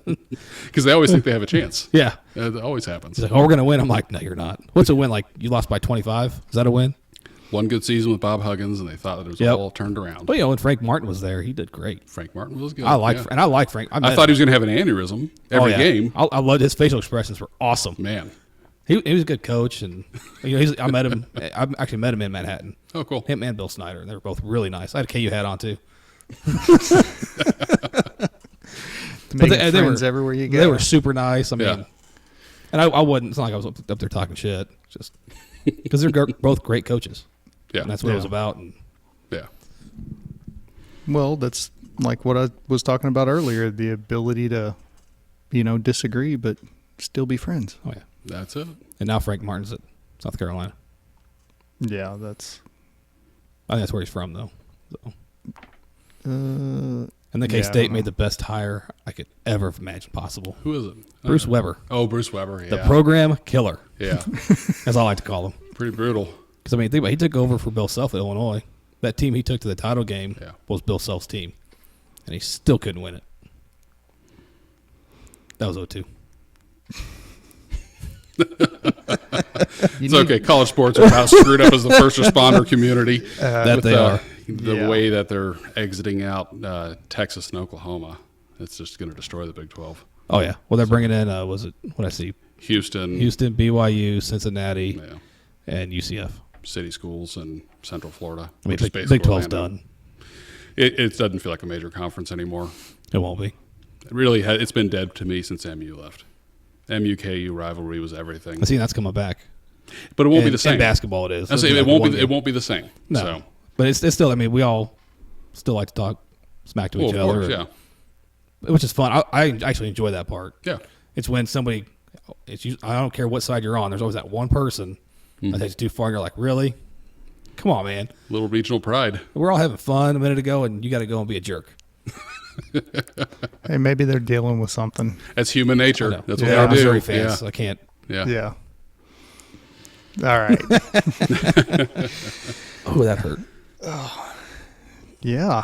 Because they always think they have a chance. Yeah. It always happens. He's like, oh, we're going to win. I'm like, no, you're not. What's a win? Like, you lost by 25? Is that a win? One good season with Bob Huggins, and they thought that it was all turned around. Well, when Frank Martin was there, he did great. Frank Martin was good. I like Frank. I thought he was going to have an aneurysm every game. I loved his facial expressions were awesome. Man. He was a good coach, and I met him. I actually met him in Manhattan. Oh, cool. Him and Bill Snyder, and they were both really nice. I had a KU hat on too. Making friends everywhere you go. They were super nice. I mean, and I wasn't. It's not like I was up there talking shit. Just because they're both great coaches. Yeah, and that's what it was about. And yeah. Well, that's like what I was talking about earlier, the ability to, disagree but still be friends. oh yeah, That's it. and now Frank Martin's at South Carolina. Yeah, that's I think that's where he's from, though. So. uh And the K-State made the best hire I could ever have imagined possible. Who is it? Bruce Weber. Oh, Bruce Weber. Yeah. The program killer, Yeah. as I like to call him. Pretty brutal. Because, I mean, think about it, he took over for Bill Self at Illinois. That team he took to the title game was Bill Self's team. And he still couldn't win it. That was 0-2. It's okay. College sports are about screwed up as the first responder community. That they are. The way that they're exiting out Texas and Oklahoma, it's just going to destroy the Big 12. Oh, yeah. Well, they're bringing in, was it, what I see? Houston, BYU, Cincinnati, and UCF. City schools in Central Florida. I mean, which is Big basically 12's Orlando. done. It doesn't feel like a major conference anymore. It won't be. It really it's been dead to me since MU left. MU-KU rivalry was everything. I see that's coming back. But it won't be the same. In basketball, it is. I say it won't be the same. No. So. But it's still, I mean, we all still like to talk smack to each Of other. course, yeah. Which is fun. I actually enjoy that part. Yeah. It's when somebody, I don't care what side you're on, there's always that one person that takes it too far, and you're like, really? Come on, man. Little regional pride. We're all having fun a minute ago, and you got to go and be a jerk. Hey, maybe they're dealing with something. That's human nature. That's what I'm they a do. Missouri fan, so I can't. Yeah. All right. Oh, that hurt. Yeah.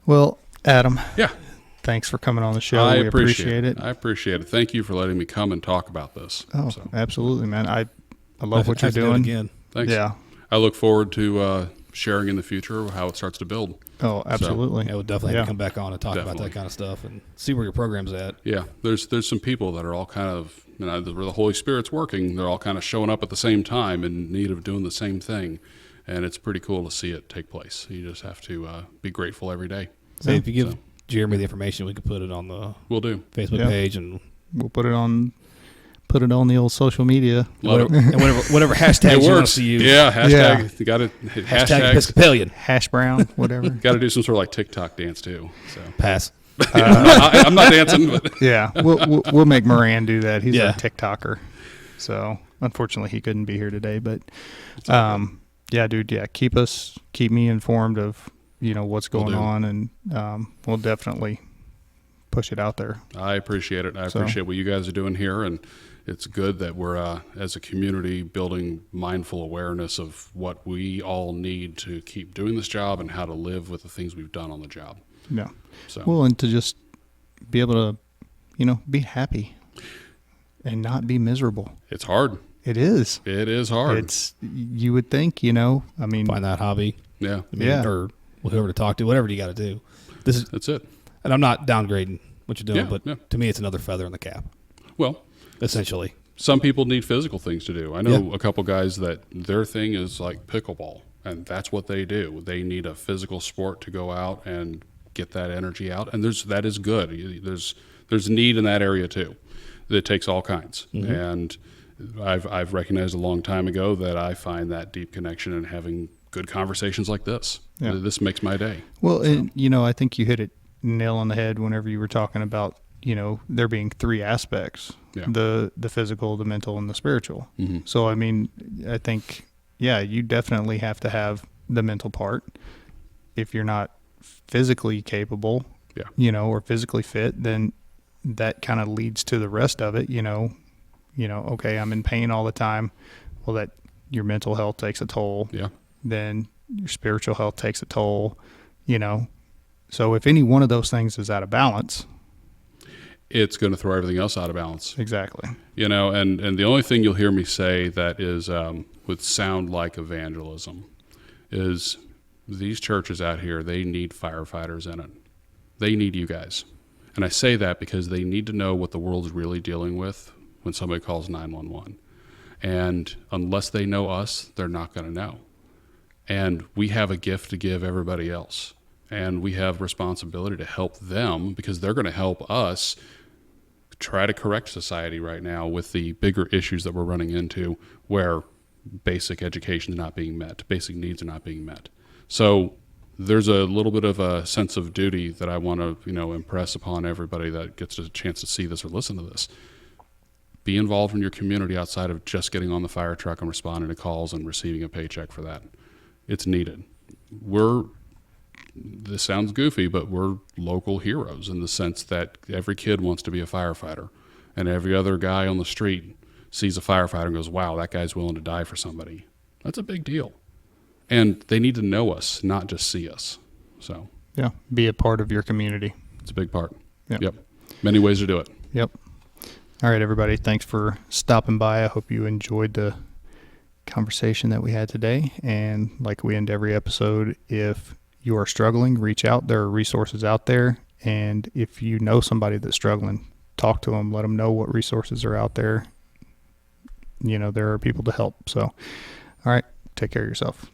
Well, Adam. Yeah. Thanks for coming on the show. I We appreciate it. I appreciate it. Thank you for letting me come and talk about this. Oh, So, absolutely, man. I love what I you're have to do it doing. again. thanks. Yeah. I look forward to sharing in the future how it starts to build. Oh, absolutely. Yeah, we'll definitely have to come back on and talk about Definitely. that kind of stuff and see where your program's at. Yeah, there's some people that are all kind of, where the Holy Spirit's working, they're all kind of showing up at the same time in need of doing the same thing. And it's pretty cool to see it take place. You just have to be grateful every day. So if you give Jeremy the information, we could put it on the We'll do. Facebook page and We'll put it on the old social media. Love it. whatever hashtags It you want works. to use. Yeah, hashtag. Yeah. You got to Hashtag hashtags. Episcopalian. Hash brown, whatever. Got to do some sort of like TikTok dance too. So Pass. I'm not dancing, but Yeah, we'll make Moran do that. He's Yeah. a TikToker. So unfortunately, he couldn't be here today. But yeah, dude. Yeah, keep me informed of what's going on, and we'll definitely push it out there. I appreciate it. I appreciate what you guys are doing here, and it's good that we're as a community building mindful awareness of what we all need to keep doing this job and how to live with the things we've done on the job. Yeah. So Well, and to just be able to, be happy and not be miserable. it's hard. It is. It is hard. You would think, I mean, Find that hobby. Yeah. I mean, Yeah. Or whoever to talk to, whatever you got to do. That's it. And I'm not downgrading what you're doing, Yeah, but yeah. to me, it's another feather in the cap, Well, essentially. some people need physical things to do. I know a couple guys that their thing is like pickleball, and that's what they do. They need a physical sport to go out and get that energy out, and that is good. There's need in that area too. It takes all kinds, and I've recognized a long time ago that I find that deep connection and having good conversations like this. Yeah. This makes my day. Well, and, I think you hit it nail on the head whenever you were talking about, there being three aspects, the physical, the mental, and the spiritual. Mm-hmm. So, I mean, I think, you definitely have to have the mental part. If you're not physically capable, or physically fit, then that kind of leads to the rest of it, okay, I'm in pain all the time. Well, that your mental health takes a toll. Yeah. Then your spiritual health takes a toll, So if any one of those things is out of balance, it's going to throw everything else out of balance. Exactly. And the only thing you'll hear me say that is would sound like evangelism is these churches out here, they need firefighters in it. They need you guys. And I say that because they need to know what the world's really dealing with when somebody calls 911. And unless they know us, they're not going to know. And we have a gift to give everybody else. And we have responsibility to help them because they're going to help us try to correct society right now with the bigger issues that we're running into where basic education is not being met, basic needs are not being met. So there's a little bit of a sense of duty that I want to, impress upon everybody that gets a chance to see this or listen to this. Be involved in your community outside of just getting on the fire truck and responding to calls and receiving a paycheck for that. It's needed. This sounds goofy, but we're local heroes in the sense that every kid wants to be a firefighter, and every other guy on the street sees a firefighter and goes, wow, that guy's willing to die for somebody. That's a big deal. And they need to know us, not just see us. So be a part of your community. It's a big part. Yep. Many ways to do it. Yep. All right, everybody. Thanks for stopping by. I hope you enjoyed the conversation that we had today. And like we end every episode, if you are struggling, reach out. There are resources out there. And if you know somebody that's struggling, talk to them. Let them know what resources are out there. There are people to help. So, all right. Take care of yourself.